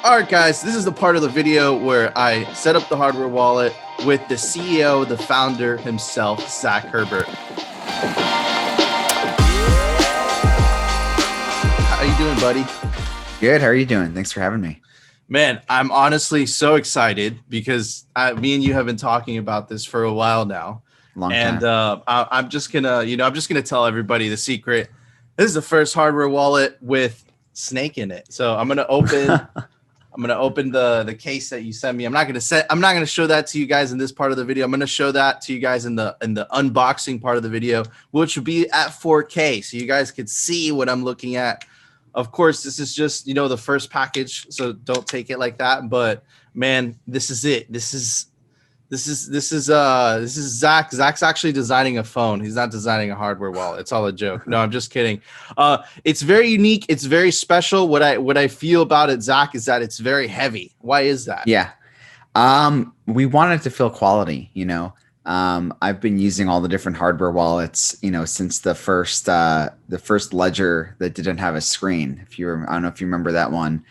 All right, guys, this is the part of the video where I set up the hardware wallet with the CEO, the founder himself, Zach Herbert. How you doing, buddy? Good. How are you doing? Thanks for having me. Man, I'm honestly so excited because me and you have been talking about this for a while now. Long time. I'm just gonna tell everybody the secret. This is the first hardware wallet with Snake in it. So I'm gonna open the case that you sent me. I'm not gonna show that to you guys in this part of the video. I'm gonna show that to you guys in the unboxing part of the video, which will be at 4K, so you guys could see what I'm looking at. Of course, this is just the first package, so don't take it like that. But man, this is it. This is Zach. Zach's actually designing a phone. He's not designing a hardware wallet. It's all a joke. No, I'm just kidding. It's very unique. It's very special. What I feel about it, Zach, is that it's very heavy. Why is that? Yeah. We wanted to feel quality, I've been using all the different hardware wallets, since the first Ledger that didn't have a screen. I don't know if you remember that one,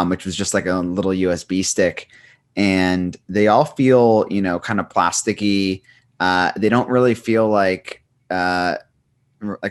which was just like a little USB stick. And they all feel, kind of plasticky. They don't really feel like a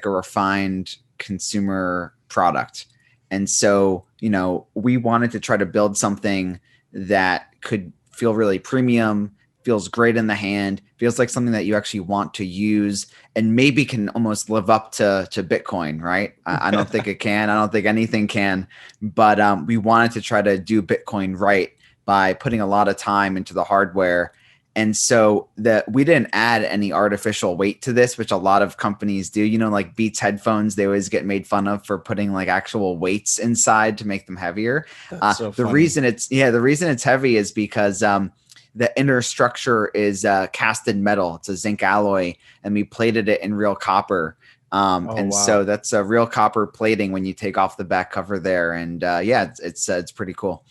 refined consumer product. And so, we wanted to try to build something that could feel really premium, feels great in the hand, feels like something that you actually want to use, and maybe can almost live up to Bitcoin, right? I don't think it can. I don't think anything can. But we wanted to try to do Bitcoin right by putting a lot of time into the hardware. And so that we didn't add any artificial weight to this, which a lot of companies do, like Beats headphones, they always get made fun of for putting like actual weights inside to make them heavier. The reason it's heavy is because the inner structure is casted metal. It's a zinc alloy, and we plated it in real copper. So that's a real copper plating when you take off the back cover there. And it's pretty cool.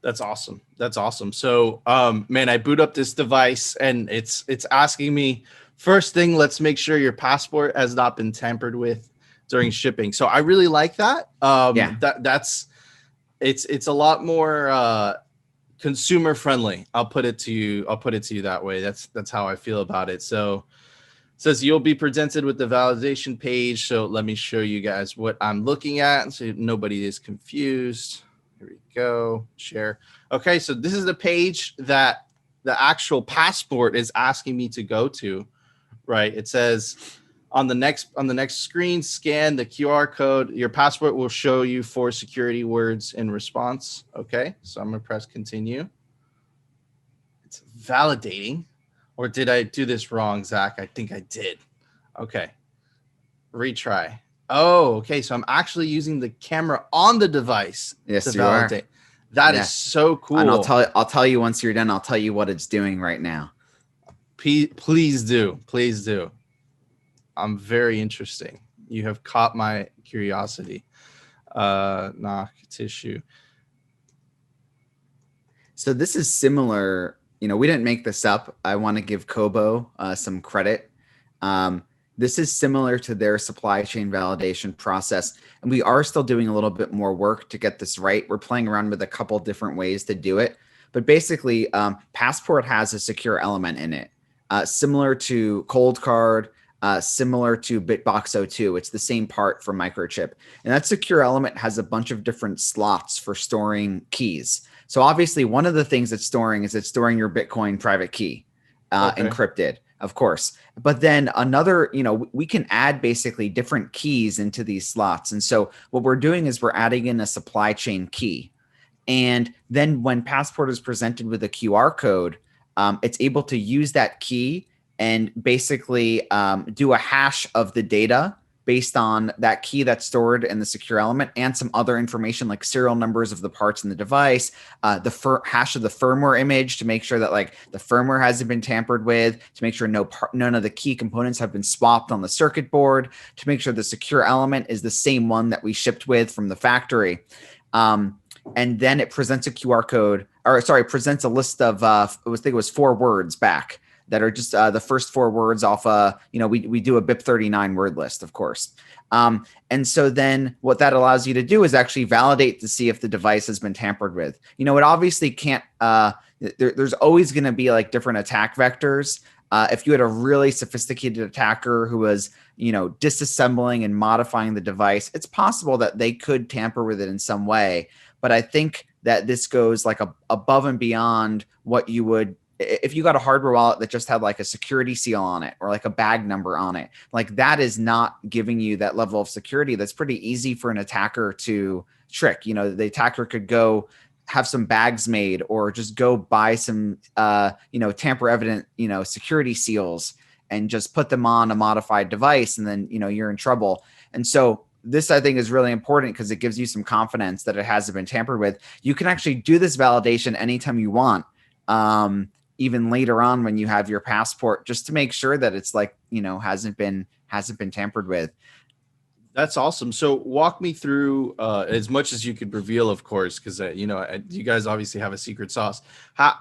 That's awesome. That's awesome. So, man, I boot up this device and it's asking me, first thing, let's make sure your passport has not been tampered with during shipping. So I really like that. It's a lot more consumer friendly. I'll put it to you that way. That's how I feel about it. So it says you'll be presented with the validation page. So let me show you guys what I'm looking at so nobody is confused. Here we go. Share. Okay, so this is the page that the actual passport is asking me to go to, right? It says on the next screen, scan the QR code. Your passport will show you 4 security words in response. Okay, so I'm gonna press continue. It's validating, or did I do this wrong, Zach? I think I did. Okay, retry. Oh, okay. So I'm actually using the camera on the device to validate. That is so cool. And I'll tell you once you're done. I'll tell you what it's doing right now. Please do. Please do. I'm very interesting. You have caught my curiosity. Knock tissue. So this is similar. We didn't make this up. I want to give Kobo some credit. This is similar to their supply chain validation process, and we are still doing a little bit more work to get this right. We're playing around with a couple different ways to do it, but basically, Passport has a secure element in it, similar to Cold Card, similar to Bitbox02. It's the same part for Microchip, and that secure element has a bunch of different slots for storing keys. So obviously, one of the things it's storing your Bitcoin private key, encrypted. Of course. But then another, we can add basically different keys into these slots. And so what we're doing is we're adding in a supply chain key. And then when Passport is presented with a QR code, it's able to use that key and basically do a hash of the data based on that key that's stored in the secure element and some other information like serial numbers of the parts in the device, the hash of the firmware image to make sure that like the firmware hasn't been tampered with, to make sure none of the key components have been swapped on the circuit board, to make sure the secure element is the same one that we shipped with from the factory. And then it presents a QR code, presents a list of, I think it was 4 words back that are just the first 4 words off we do a BIP39 word list, of course. And so then what that allows you to do is actually validate to see if the device has been tampered with. You know, it obviously can't, there's always going to be like different attack vectors. If you had a really sophisticated attacker who was, you know, disassembling and modifying the device, it's possible that they could tamper with it in some way. But I think that this goes like above and beyond what you would if you got a hardware wallet that just had like a security seal on it or like a bag number on it. Like that is not giving you that level of security. That's pretty easy for an attacker to trick. You know, the attacker could go have some bags made or just go buy some you know, tamper evident, you know, security seals and just put them on a modified device, and then, you know, you're in trouble. And so this, I think, is really important because it gives you some confidence that it hasn't been tampered with. You can actually do this validation anytime you want, even later on when you have your passport, just to make sure that it's like, you know, hasn't been tampered with. That's awesome. So walk me through as much as you could reveal, of course, because you know, you guys obviously have a secret sauce.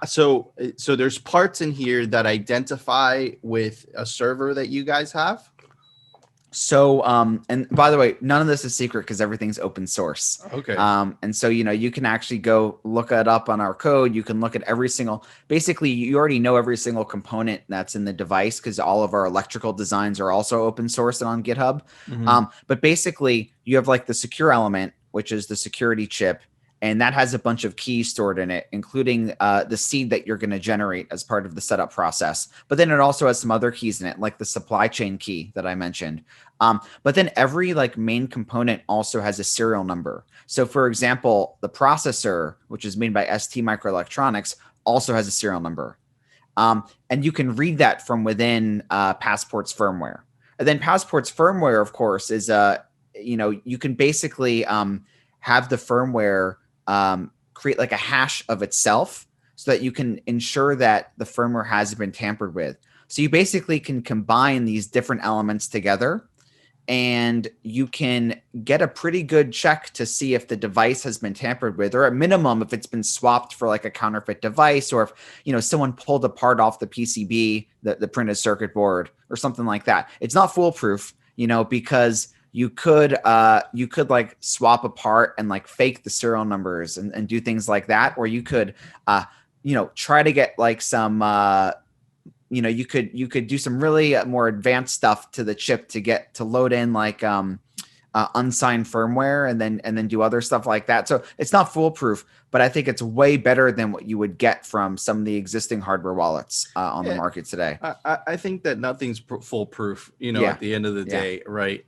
So there's parts in here that identify with a server that you guys have. So, and by the way, none of this is secret because everything's open source. Okay. And so, you know, you can actually go look it up on our code. You can look at every single, basically, you already know every single component that's in the device because all of our electrical designs are also open source and on GitHub. But basically, you have like the secure element, which is the security chip. And that has a bunch of keys stored in it, including the seed that you're going to generate as part of the setup process. But then it also has some other keys in it, like the supply chain key that I mentioned. But then every like main component also has a serial number. So for example, the processor, which is made by ST Microelectronics, also has a serial number. And you can read that from within Passport's firmware. And then Passport's firmware, of course, is, you know, you can basically have the firmware create like a hash of itself so that you can ensure that the firmware hasn't been tampered with. So you basically can combine these different elements together and you can get a pretty good check to see if the device has been tampered with, or at minimum, if it's been swapped for like a counterfeit device, or if, you know, someone pulled a part off the PCB, the printed circuit board or something like that. It's not foolproof, you know, because you could like swap a part and like fake the serial numbers and do things like that. Or you could, you know, try to get like some, you know, you could do some really more advanced stuff to the chip to get to load in like unsigned firmware and then do other stuff like that. So it's not foolproof, but I think it's way better than what you would get from some of the existing hardware wallets on the market today. I think that nothing's foolproof, you know, at the end of the day, right?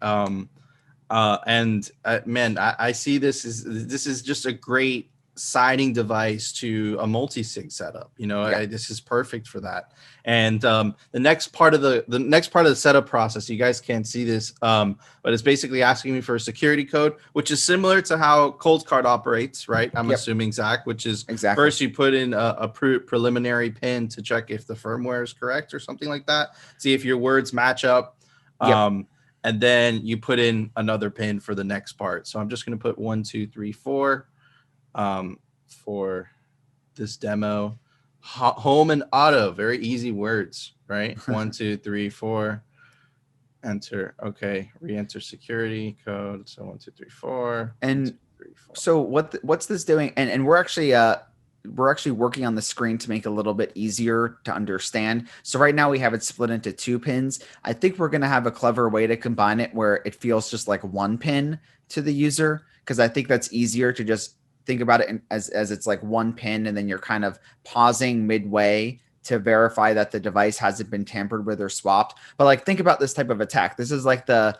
And man, I see this is just a great siding device to a multi-sig setup. You know, this is perfect for that. And the next part of the setup process, you guys can't see this, but it's basically asking me for a security code, which is similar to how Cold Card operates, right? I'm assuming, Zach, which is first you put in a preliminary pin to check if the firmware is correct or something like that. See if your words match up. And then you put in another pin for the next part. So I'm just going to put 1, 2, 3, 4 for this demo. Home and auto, very easy words, right? 1, 2, 3, 4. Enter. Okay. Re-enter security code. So 1, 2, 3, 4. And 1, 2, 3, 4. So what's this doing? And we're actually working on the screen to make it a little bit easier to understand. So right now we have it split into 2 pins. I think we're going to have a clever way to combine it where it feels just like 1 pin to the user, because I think that's easier to just think about it as it's like 1 pin, and then you're kind of pausing midway to verify that the device hasn't been tampered with or swapped. But like, think about this type of attack. This is like the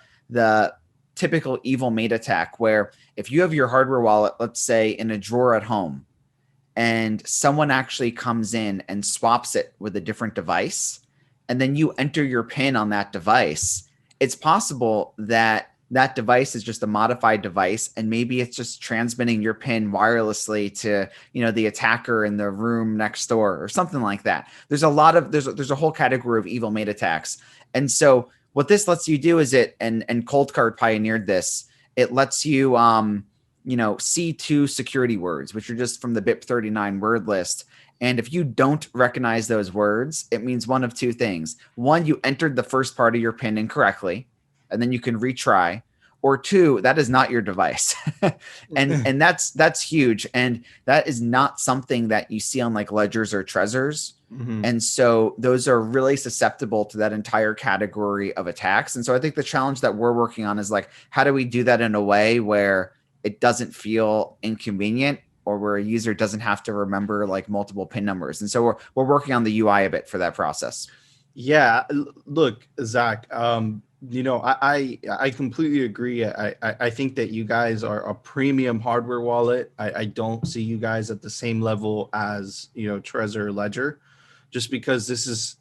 typical evil mate attack, where if you have your hardware wallet, let's say in a drawer at home, and someone actually comes in and swaps it with a different device, and then you enter your PIN on that device, it's possible that that device is just a modified device, and maybe it's just transmitting your PIN wirelessly to, you know, the attacker in the room next door or something like that. There's a whole category of evil mate attacks. And so what this lets you do is and Cold Card pioneered this. It lets you, you know, see 2 security words, which are just from the BIP39 word list. And if you don't recognize those words, it means one of 2 things. One, you entered the first part of your PIN incorrectly, and then you can retry. or two, that is not your device. and that's huge. And that is not something that you see on like ledgers or Trezors. Mhm. And so those are really susceptible to that entire category of attacks. And so I think the challenge that we're working on is like, how do we do that in a way where it doesn't feel inconvenient, or where a user doesn't have to remember like multiple PIN numbers? And so we're working on the UI a bit for that process. Yeah, look, Zach. I completely agree. I think that you guys are a premium hardware wallet. I don't see you guys at the same level as Trezor or Ledger, just because this is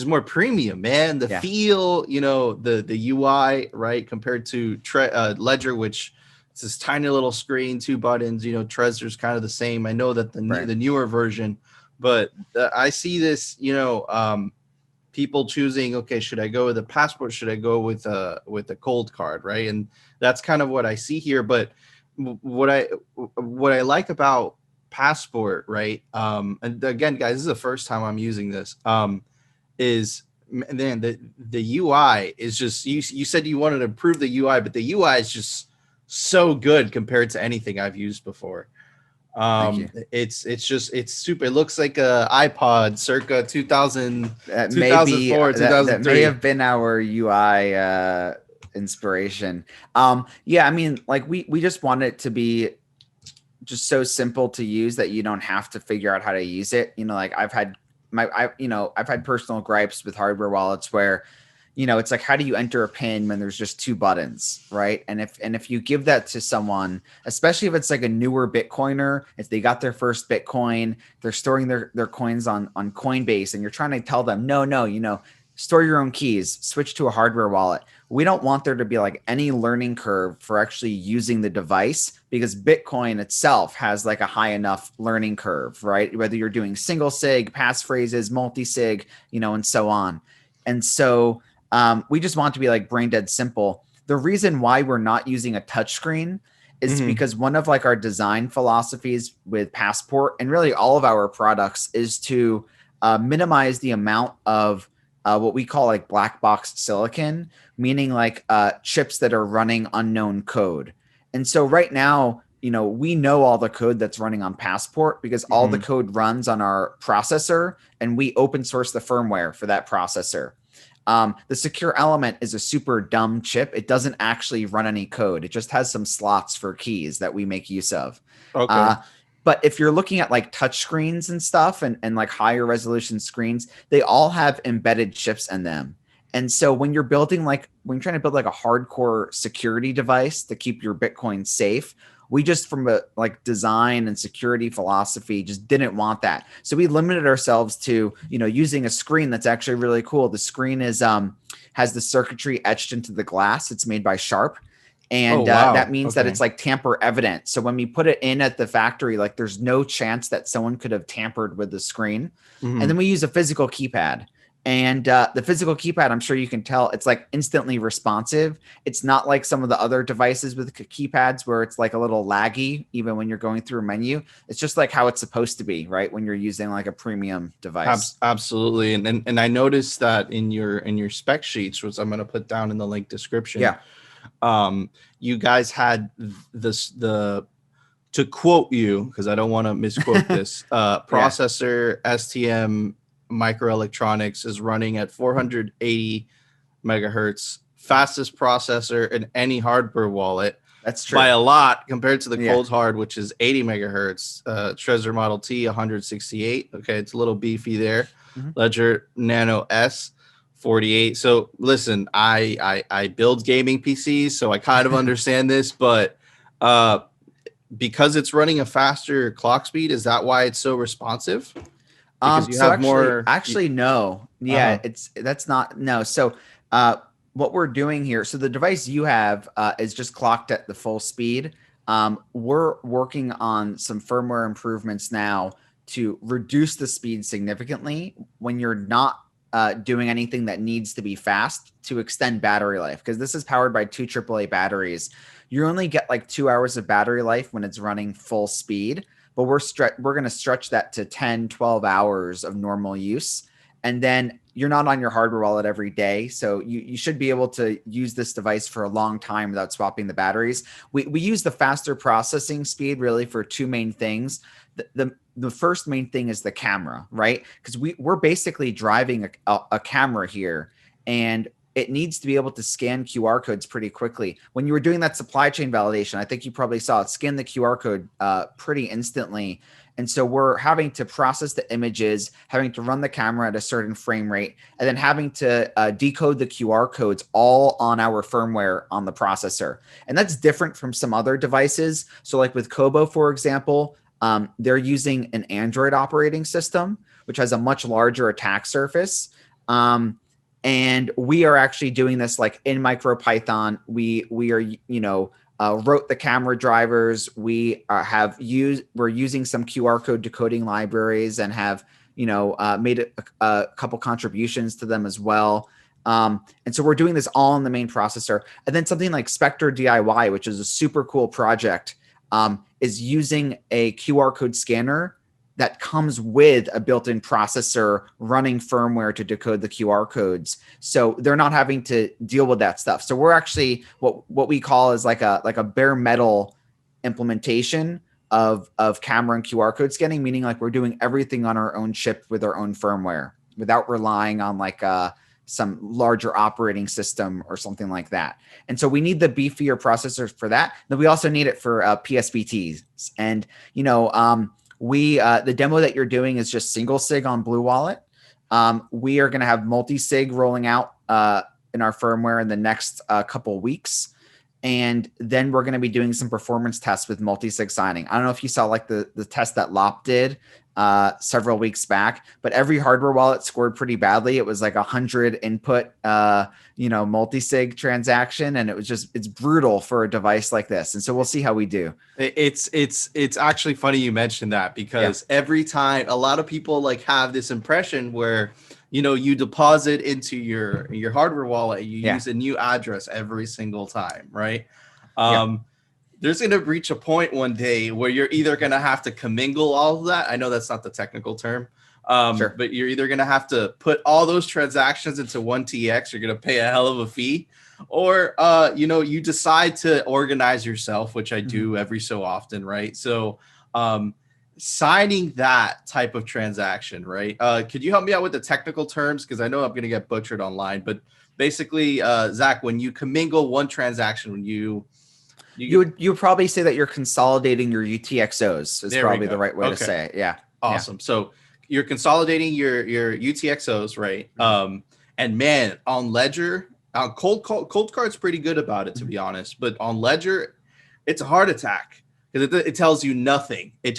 more premium, man. The feel, the UI, right, compared to Ledger, which it's this tiny little screen, 2 buttons. Trezor's kind of the same. I know that the newer version, but I see this, people choosing, okay, should I go with a passport? Should I go with a cold card? Right. And that's kind of what I see here. But what I like about passport, right. And again, guys, this is the first time I'm using this, is, man, the UI is just, you said you wanted to improve the UI, but the UI is just so good compared to anything I've used before. It's super. It looks like a iPod circa 2000, 2004, 2003. That may have been our UI inspiration. Yeah, I mean, like we just want it to be just so simple to use that you don't have to figure out how to use it. Like I've had personal gripes with hardware wallets where it's like, how do you enter a PIN when there's just 2 buttons, right? And if you give that to someone, especially if it's like a newer Bitcoiner, if they got their first Bitcoin, they're storing their coins on Coinbase, and you're trying to tell them, no, store your own keys, switch to a hardware wallet. We don't want there to be like any learning curve for actually using the device, because Bitcoin itself has like a high enough learning curve, right? Whether you're doing single sig, passphrases, multi-sig, and so on. And so we just want to be like brain dead simple. The reason why we're not using a touchscreen is because one of like our design philosophies with Passport, and really all of our products, is to minimize the amount of what we call like black box silicon, meaning like chips that are running unknown code. And so right now, we know all the code that's running on Passport because all the code runs on our processor, and we open source the firmware for that processor. The secure element is a super dumb chip. It doesn't actually run any code. It just has some slots for keys that we make use of. Okay. But if you're looking at like touch screens and stuff, and like higher resolution screens, they all have embedded chips in them. And so when you're trying to build like a hardcore security device to keep your Bitcoin safe, we just, from a like design and security philosophy, just didn't want that. So we limited ourselves to, using a screen that's actually really cool. The screen is has the circuitry etched into the glass. It's made by Sharp. And that means that it's like tamper evident. So when we put it in at the factory, like there's no chance that someone could have tampered with the screen. And then we use a physical keypad. And the physical keypad, I'm sure you can tell, it's like instantly responsive. It's not like some of the other devices with keypads where it's like a little laggy, even when you're going through a menu. It's just like how it's supposed to be, right? When you're using like a premium device. Absolutely. And I noticed that in your spec sheets, which I'm going to put down in the link description. Yeah. You guys had to quote you, because I don't want to misquote this, processor STM microelectronics is running at 480 megahertz, fastest processor in any hardware wallet. That's true. By a lot compared to the cold hard, which is 80 megahertz. Trezor Model T 168. Okay, it's a little beefy there. Ledger Nano S 48. So listen, I build gaming PCs, so I kind of understand this, but because it's running a faster clock speed, is that why it's so responsive? Because you have more. Actually, no. Yeah, that's not. No. So what we're doing here, so the device you have is just clocked at the full speed. We're working on some firmware improvements now to reduce the speed significantly when you're not doing anything that needs to be fast, to extend battery life, because this is powered by 2 AAA batteries. You only get like 2 hours of battery life when it's running full speed, but we're going to stretch that to 10, 12 hours of normal use. And then you're not on your hardware wallet every day. So you should be able to use this device for a long time without swapping the batteries. We use the faster processing speed really for two main things. The first main thing is the camera, right? Because we're basically driving a camera here, and it needs to be able to scan QR codes pretty quickly. When you were doing that supply chain validation, I think you probably saw it scan the QR code pretty instantly. And so we're having to process the images, having to run the camera at a certain frame rate, and then having to decode the QR codes all on our firmware on the processor. And that's different from some other devices. So like with Kobo, for example, they're using an Android operating system, which has a much larger attack surface. And we are actually doing this like in MicroPython. We are, wrote the camera drivers. We're using some QR code decoding libraries and have, made a couple contributions to them as well. And so we're doing this all in the main processor. And then something like Spectre DIY, which is a super cool project, is using a QR code scanner that comes with a built-in processor running firmware to decode the QR codes. So they're not having to deal with that stuff. So we're actually what we call is like a bare metal implementation of camera and QR code scanning, meaning like we're doing everything on our own chip with our own firmware without relying on like some larger operating system or something like that. And so we need the beefier processors for that. Then we also need it for PSBTs. And, the demo that you're doing is just single sig on Blue Wallet. We are going to have multi-sig rolling out in our firmware in the next couple weeks. And then we're going to be doing some performance tests with multi-sig signing. I don't know if you saw like the test that Lop did several weeks back, but every hardware wallet scored pretty badly. It was like 100 input, multi-sig transaction. And it's brutal for a device like this. And so we'll see how we do. It's actually funny you mentioned that, because every time a lot of people like have this impression where, you deposit into your hardware wallet, you use a new address every single time, right? There's going to reach a point one day where you're either going to have to commingle all of that. I know that's not the technical term, but you're either going to have to put all those transactions into one TX. You're going to pay a hell of a fee, or, you decide to organize yourself, which I do every so often, right? So signing that type of transaction, right? Could you help me out with the technical terms? Because I know I'm going to get butchered online, but basically, Zach, when you commingle one transaction, when you would probably say that you're consolidating your UTXOs is probably the right way to say it. Yeah. Awesome. So you're consolidating your UTXOs, right? And man, on Ledger, Cold Card's pretty good about it, to be honest. But on Ledger, it's a heart attack because it tells you nothing. It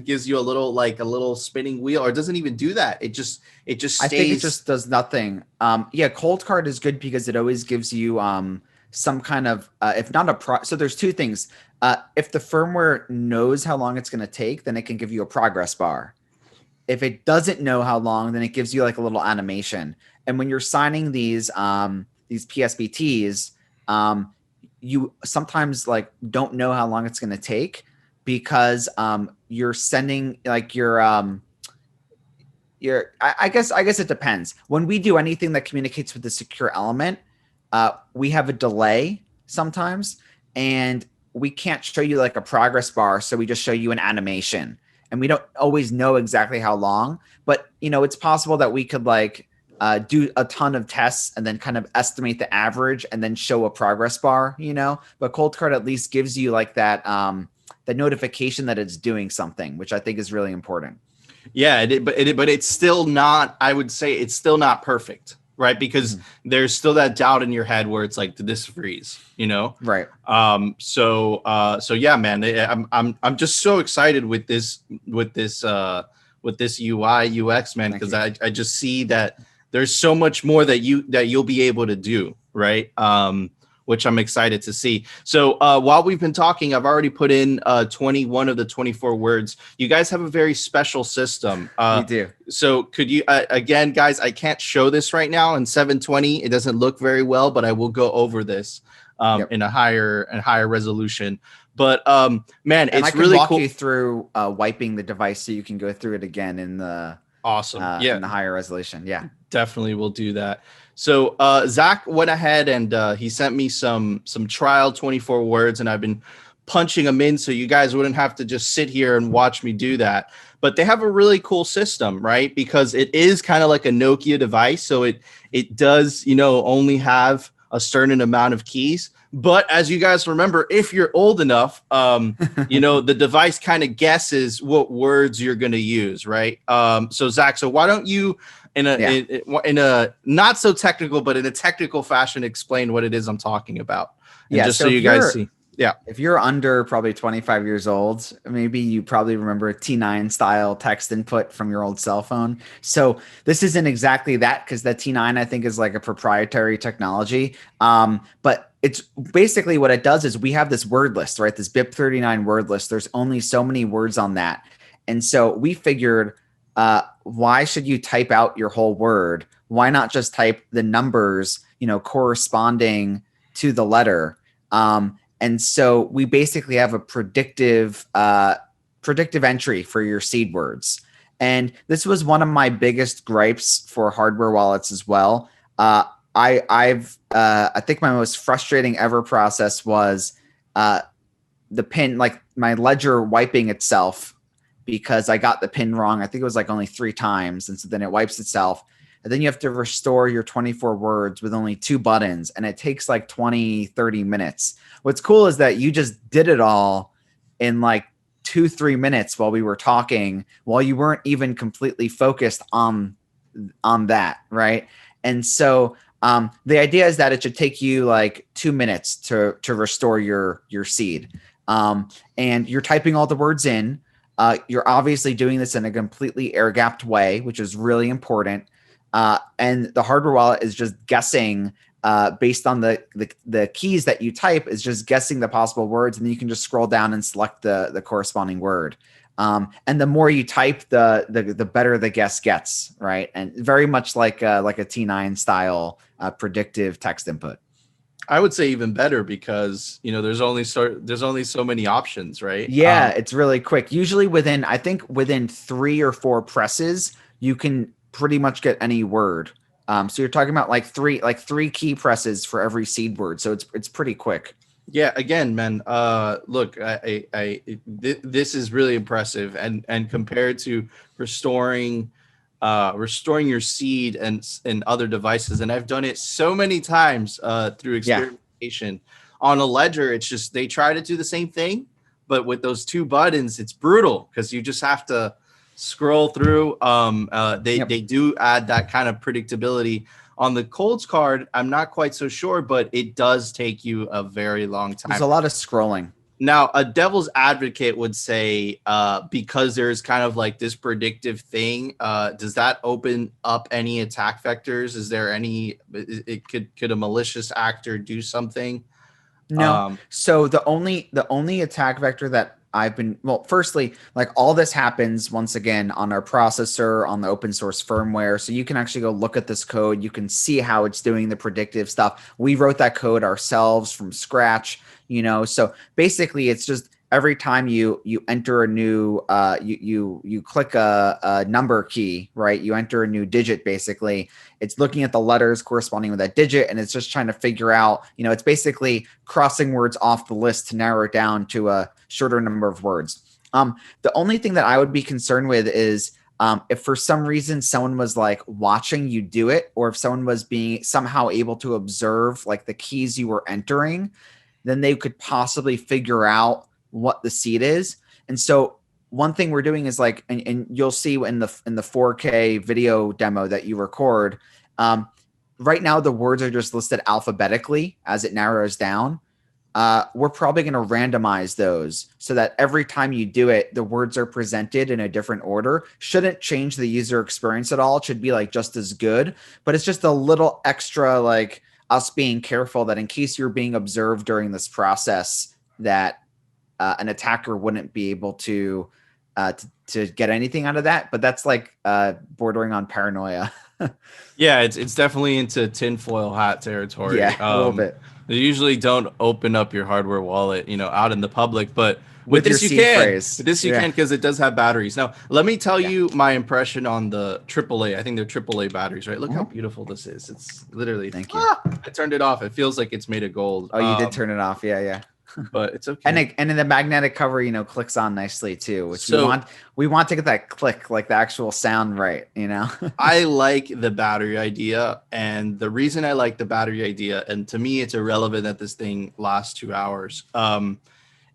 gives you a little spinning wheel, or it doesn't even do that. It just stays. I think it just does nothing. Cold Card is good because it always gives you some kind of if not so there's two things. If the firmware knows how long it's going to take, then it can give you a progress bar. If it doesn't know how long, then it gives you like a little animation. And when you're signing these PSBTs, you sometimes like don't know how long it's going to take because you're sending like I guess it depends. When we do anything that communicates with the secure element, we have a delay sometimes, and we can't show you like a progress bar. So we just show you an animation, and we don't always know exactly how long, but it's possible that we could like do a ton of tests and then kind of estimate the average and then show a progress bar, but Cold Card at least gives you like that, the notification that it's doing something, which I think is really important. Yeah, but it's still not, I would say it's still not perfect. Right, because there's still that doubt in your head where it's like, did this freeze? Right. So yeah, man, I'm just so excited with this UI UX, man, because I just see that there's so much more that you'll be able to do, right? Which I'm excited to see. So while we've been talking, I've already put in 21 of the 24 words. You guys have a very special system. We do. So could you, again, guys, I can't show this right now in 720. It doesn't look very well, but I will go over this in a higher resolution. But man, and it's I can really walk cool. you through wiping the device so you can go through it again in the Awesome. Yeah, in the higher resolution. Yeah. definitely will do that. So Zach went ahead and he sent me some trial 24 words, and I've been punching them in so you guys wouldn't have to just sit here and watch me do that. But they have a really cool system, right? Because it is kind of like a Nokia device, so it does, you know, only have a certain amount of keys. But as you guys remember, if you're old enough, you know, the device kind of guesses what words you're going to use, right? So Zach, so why don't you, in a not so technical, but in a technical fashion, explain what it is I'm talking about, and Yeah. just So so you guys see. Yeah. if you're under probably 25 years old, maybe you probably remember T9 style text input from your old cell phone. So this isn't exactly that, because the T9 I think is like a proprietary technology. But it's basically what it does is we have this word list, right? This BIP39 word list. There's only so many words on that. And so we figured, why should you type out your whole word? Why not just type the numbers, you know, corresponding to the letter? And so we basically have a predictive entry for your seed words. And this was one of my biggest gripes for hardware wallets as well. I think my most frustrating ever process was the pin, like my ledger wiping itself because I got the pin wrong. I think it was like only 3 times. And so then it wipes itself. And then you have to restore your 24 words with only 2 buttons. And it takes like 20, 30 minutes. What's cool is that you just did it all in like 2-3 minutes while we were talking, while you weren't even completely focused on that, right? And so the idea is that it should take you like 2 minutes to restore your seed. And you're typing all the words in. You're obviously doing this in a completely air-gapped way, which is really important. And the hardware wallet is just guessing based on the keys that you type, is just guessing the possible words, and then you can just scroll down and select the corresponding word. And the more you type, the better the guess gets, right? And very much like a T9 style predictive text input. I would say even better because, you know, there's only so many options, right? Yeah, it's really quick. Usually within 3 or 4 presses, you can pretty much get any word. So you're talking about like three key presses for every seed word. So it's pretty quick. Yeah, again, man. Look, this is really impressive, and compared to restoring your seed and other devices, and I've done it so many times through experimentation on a ledger. It's just they try to do the same thing, but with those 2 buttons, it's brutal because you just have to scroll through. They do add that kind of predictability. On the Colds card, I'm not quite so sure, but it does take you a very long time. There's a lot of scrolling. Now, a devil's advocate would say, because there's kind of like this predictive thing, does that open up any attack vectors? Is there any? Could a malicious actor do something? No. So the only attack vector that firstly, like all this happens once again on our processor, on the open source firmware. So you can actually go look at this code. You can see how it's doing the predictive stuff. We wrote that code ourselves from scratch, you know? So basically it's just every time you enter a new, you click a number key, right? You enter a new digit, basically. It's looking at the letters corresponding with that digit, and it's just trying to figure out, you know, it's basically crossing words off the list to narrow it down to a shorter number of words. The only thing that I would be concerned with is if for some reason someone was like watching you do it, or if someone was being somehow able to observe like the keys you were entering, then they could possibly figure out what the seed is. And so one thing we're doing is like, and you'll see in the 4K video demo that you record, right now the words are just listed alphabetically as it narrows down. We're probably going to randomize those so that every time you do it, the words are presented in a different order. Shouldn't change the user experience at all. It should be like just as good, but it's just a little extra, like us being careful that in case you're being observed during this process, that an attacker wouldn't be able to get anything out of that. But that's like bordering on paranoia. Yeah, it's definitely into tinfoil hat territory. Yeah, a little bit. You usually don't open up your hardware wallet, out in the public, but with With your this you seed can. phrase. With this you Yeah. can because it does have batteries. Now, let me tell Yeah. you my impression on the AAA. I think they're AAA batteries, right? Look how Mhm. beautiful this is. It's literally. Thank you. I turned it off. It feels like it's made of gold. Oh, you did turn it off. Yeah, yeah. But it's And okay. and then the magnetic cover, clicks on nicely too, which we So want. We want to get that click, like the actual sound right. I like the battery idea, and the reason I like the battery idea, and to me it's irrelevant that this thing lasts 2 hours,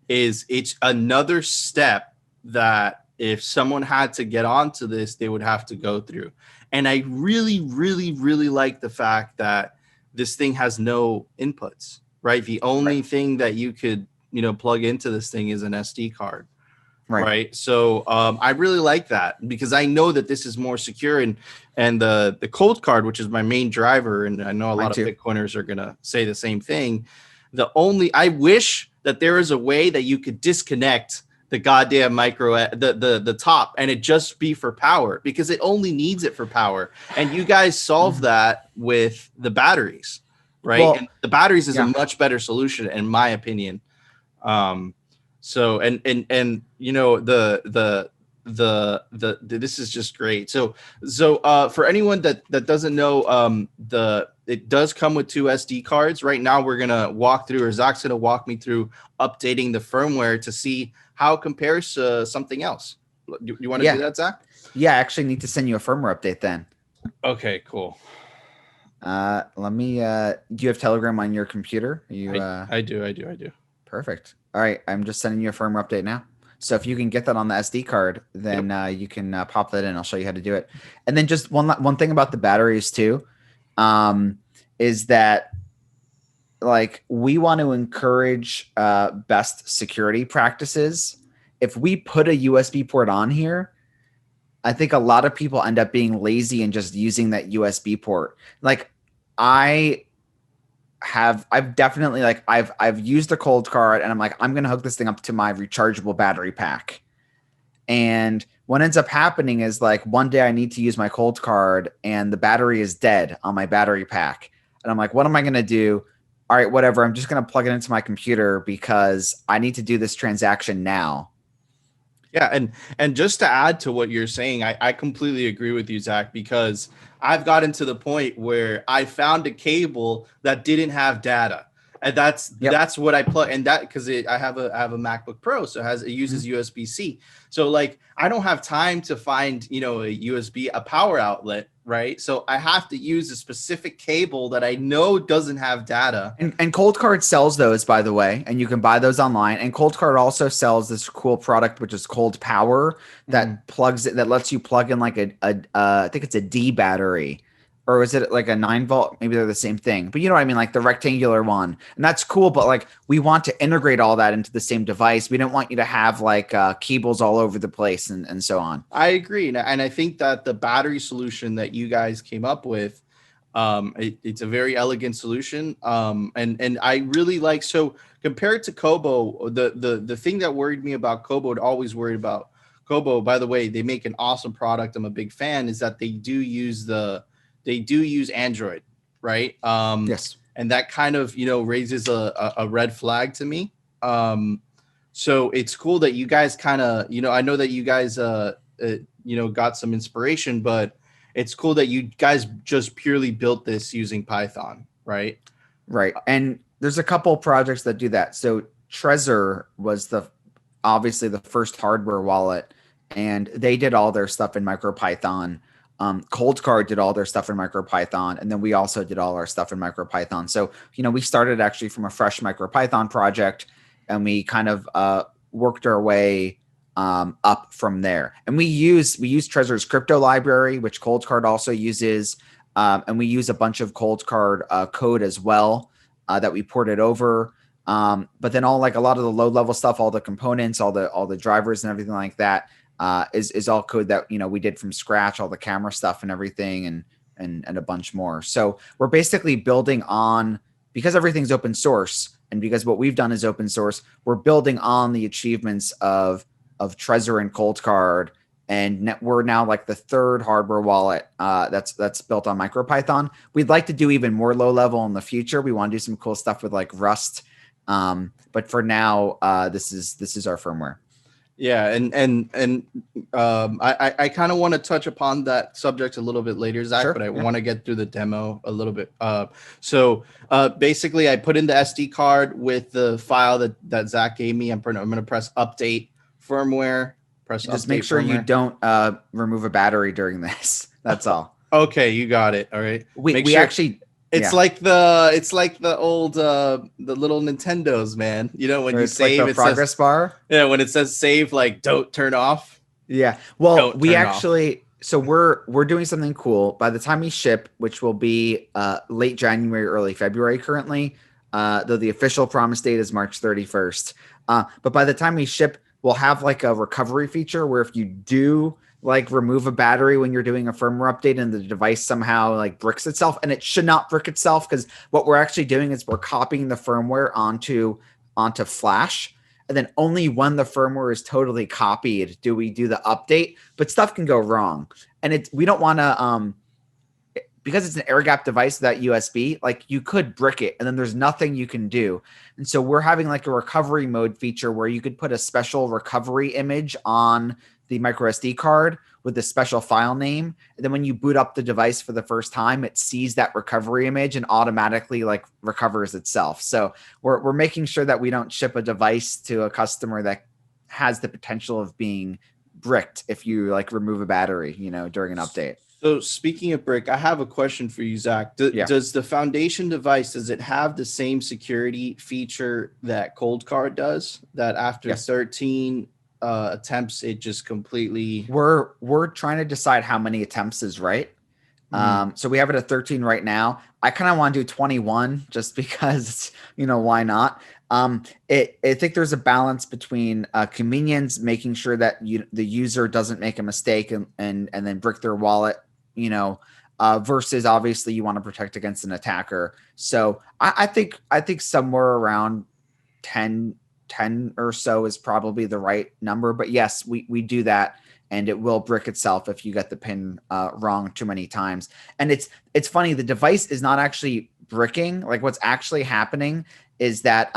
is it's another step that if someone had to get onto this, they would have to go through. And I really, really, really like the fact that this thing has no inputs, right? The only thing that you could, plug into this thing is an SD card. Right. So I really like that because I know that this is more secure, and the cold card, which is my main driver, and I know a lot of Bitcoiners are gonna say the same thing. I wish that there is a way that you could disconnect the goddamn the top, and it just be for power, because it only needs it for power. And you guys solve that with the batteries, right? Well, and the batteries is a much better solution in my opinion. So and this is just great. So for anyone that doesn't know, it does come with 2 SD cards. Right now we're gonna walk through, or Zach's gonna walk me through updating the firmware to see how it compares to something else. Do you want to do that, Zach? Yeah, I actually need to send you a firmware update then. Okay, cool. Let me do you have Telegram on your computer? I do. Perfect. All right, I'm just sending you a firmware update now. So if you can get that on the SD card, then you can pop that in. I'll show you how to do it. And then just one thing about the batteries too, is that like we want to encourage best security practices. If we put a USB port on here, I think a lot of people end up being lazy and just using that USB port. Like I've definitely I've used the cold card, and I'm like, I'm gonna hook this thing up to my rechargeable battery pack. And what ends up happening is like one day I need to use my cold card and the battery is dead on my battery pack. And I'm like, what am I gonna do? All right, whatever. I'm just gonna plug it into my computer because I need to do this transaction now. Yeah, and just to add to what you're saying, I completely agree with you, Zach, because I've gotten to the point where I found a cable that didn't have data, and that's what I plug, and that because I have a MacBook Pro, so it uses USB-C. So like I don't have time to find a USB, a power outlet, right? So I have to use a specific cable that I know doesn't have data. And Cold Card sells those, by the way, and you can buy those online. And Cold Card also sells this cool product, which is Cold Power, that that lets you plug in like I think it's a D battery, or is it like a 9-volt? Maybe they're the same thing, but you know what I mean, like the rectangular one, and that's cool. But like we want to integrate all that into the same device. We don't want you to have like cables all over the place and so on. I agree, and I think that the battery solution that you guys came up with, it's a very elegant solution, and I really like. So compared to Kobo, the thing that worried me about Kobo, and always worried about Kobo, by the way, they make an awesome product, I'm a big fan, is that they do use Android, right? Yes. And that kind of raises a red flag to me. So it's cool that you guys kind of I know that you guys got some inspiration, but it's cool that you guys just purely built this using Python, right? Right. And there's a couple projects that do that. So Trezor was obviously the first hardware wallet, and they did all their stuff in MicroPython. Cold Card did all their stuff in MicroPython, and then we also did all our stuff in MicroPython. So, we started actually from a fresh MicroPython project, and we kind of worked our way up from there. And we use Trezor's crypto library, which Cold Card also uses, and we use a bunch of Cold Card code as well that we ported over. But then a lot of the low level stuff, all the components, all the drivers and everything like that is all code that we did from scratch, all the camera stuff and everything, and a bunch more. So we're basically building on, because everything's open source, and because what we've done is open source, we're building on the achievements of Trezor and Cold Card, and we're now like the third hardware wallet that's built on MicroPython. We'd like to do even more low level in the future. We want to do some cool stuff with like Rust, but for now, this is our firmware. Yeah, and I kind of want to touch upon that subject a little bit later, Zach, Sure, but I yeah. want to get through the demo a little bit. So basically, I put in the SD card with the file that Zach gave me. I'm going to press update firmware. Just make sure you don't remove a battery during this. That's all. Okay, you got it. All right. We actually. It's like the old the little Nintendos, man. You know, when you save, like the progress bar. Yeah, when it says save, like don't turn off. Yeah. Well, we actually so we're doing something cool. By the time we ship, which will be late January, early February currently, though the official promise date is March 31st. But by the time we ship, we'll have like a recovery feature where if you do like remove a battery when you're doing a firmware update and the device somehow like bricks itself, and it should not brick itself, because what we're actually doing is we're copying the firmware onto flash, and then only when the firmware is totally copied do we do the update. But stuff can go wrong, and we don't want to because it's an air gap device, that USB, like you could brick it and then there's nothing you can do. And so we're having like a recovery mode feature where you could put a special recovery image on the micro SD card with a special file name. And then when you boot up the device for the first time, it sees that recovery image and automatically like recovers itself. So we're making sure that we don't ship a device to a customer that has the potential of being bricked if you like remove a battery, during an update. So speaking of brick, I have a question for you, Zach. Does the foundation device, does it have the same security feature that Cold Card does? That after 13 attempts, it just completely... We're trying to decide how many attempts is right. So we have it at 13 right now. I kind of want to do 21 just because, why not? I think there's a balance between convenience, making sure that the user doesn't make a mistake and then brick their wallet, versus obviously you want to protect against an attacker. So I think somewhere around 10 or so is probably the right number. But yes, we do that, and it will brick itself if you get the pin wrong too many times. And it's funny, the device is not actually bricking. Like what's actually happening is that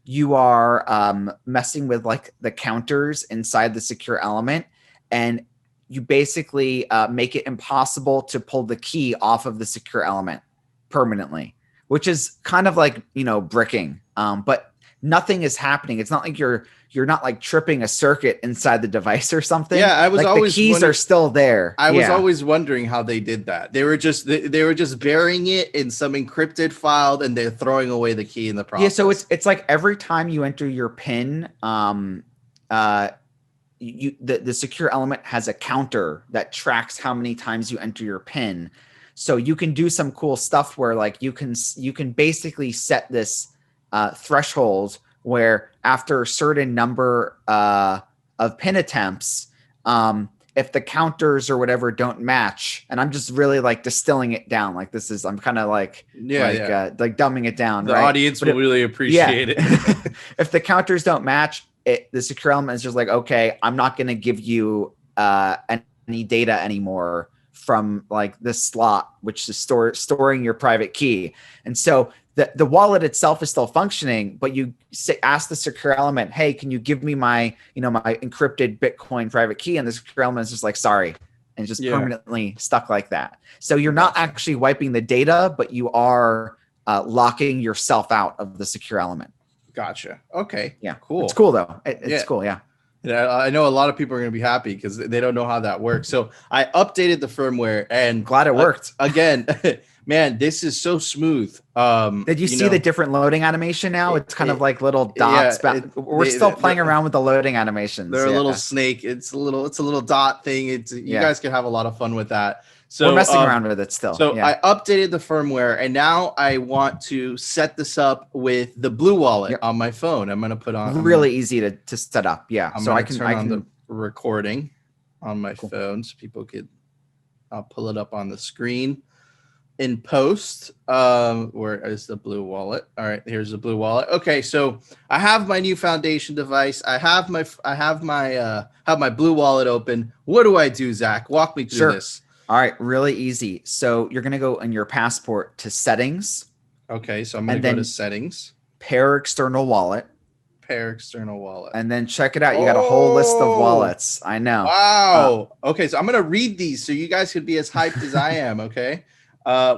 you are messing with like the counters inside the secure element, and you basically make it impossible to pull the key off of the secure element permanently, which is kind of like, bricking. But nothing is happening. It's not like you're not like tripping a circuit inside the device or something. Yeah, I was like always the keys are still there. I was always wondering how they did that. They were just burying it in some encrypted file, and they're throwing away the key in the process. Yeah, so it's like every time you enter your PIN, the secure element has a counter that tracks how many times you enter your PIN. So you can do some cool stuff where like you can basically set this threshold where after a certain number of PIN attempts, if the counters or whatever don't match, and I'm just really like distilling it down, like I'm kind of like dumbing it down. The audience will really appreciate it. If the counters don't match, the secure element is just like, okay, I'm not going to give you any data anymore from like this slot, which is storing your private key. And so the wallet itself is still functioning, but you ask the secure element, hey, can you give me my encrypted Bitcoin private key? And the secure element is just like, sorry, and just permanently stuck like that. So you're not actually wiping the data, but you are locking yourself out of the secure element. Gotcha. Okay. Yeah. Cool. It's cool though. It's cool. Yeah. Yeah, I know a lot of people are going to be happy because they don't know how that works. So I updated the firmware, and glad it worked. Again, man, this is so smooth. Did you see the different loading animation now? It's kind of like little dots. We're still playing around with the loading animations. They're a little snake. It's a little dot thing. You guys can have a lot of fun with that. So we're messing around with it still. So I updated the firmware, and now I want to set this up with the Blue Wallet on my phone. I'm going to put on really easy to set up. Yeah. So I can turn on the recording on my phone so people could. I'll pull it up on the screen. in post. Where is the blue wallet? All right, here's the blue wallet. Okay, so I have my new foundation device. I have my blue wallet open. What do I do, Zach? Walk me through this. All right, really easy. So you're gonna go in your passport to settings. Okay, so I'm gonna go to settings. Pair external wallet. Pair external wallet. And then check it out. You got a whole list of wallets. I know. Wow. Okay, so I'm gonna read these so you guys could be as hyped as I am. Okay.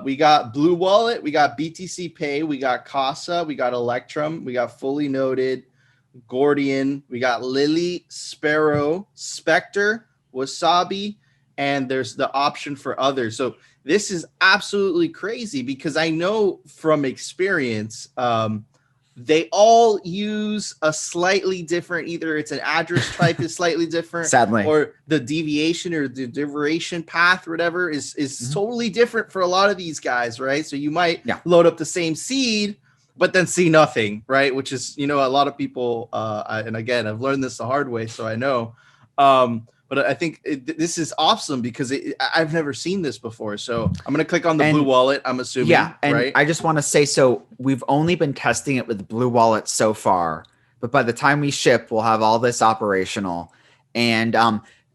We got Blue Wallet, we got BTC Pay, we got Casa, we got Electrum, we got Fully Noted, Gordian, we got Lily, Sparrow, Spectre, Wasabi, and there's the option for others. So this is absolutely crazy because I know from experience, they all use a slightly different, either it's an address type is slightly different, sadly, or the deviation or the duration path or whatever is totally different for a lot of these guys, right? So you might load up the same seed, but then see nothing, right? Which is, a lot of people, and again, I've learned this the hard way, so I know. But I think this is awesome because I've never seen this before. So I'm going to click on the Blue Wallet, I'm assuming. Yeah, and right? I just want to say, so we've only been testing it with Blue Wallet so far. But by the time we ship, we'll have all this operational. And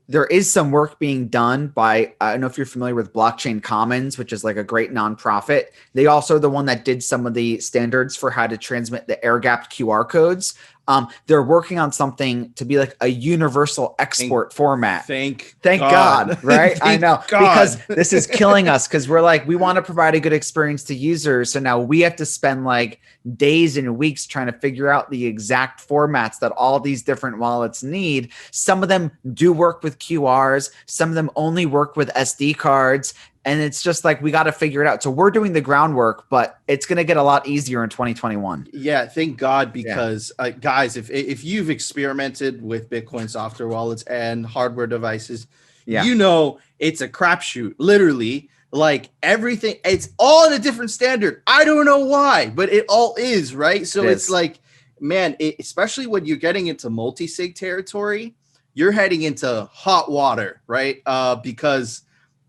there is some work being done by, I don't know if you're familiar with Blockchain Commons, which is like a great nonprofit. They also are the one that did some of the standards for how to transmit the air-gapped QR codes. They're working on something to be like a universal export format. Thank God, right? I know, God. Because this is killing us because we're like, we want to provide a good experience to users. So now we have to spend like days and weeks trying to figure out the exact formats that all these different wallets need. Some of them do work with QRs. Some of them only work with SD cards. And it's just like, we got to figure it out. So we're doing the groundwork, but it's going to get a lot easier in 2021. Yeah, thank God, because guys, if you've experimented with Bitcoin software wallets and hardware devices, it's a crapshoot, literally. Like everything, it's all in a different standard. I don't know why, but it all is, right? So it's like, man, especially when you're getting into multi-sig territory, you're heading into hot water, right? Because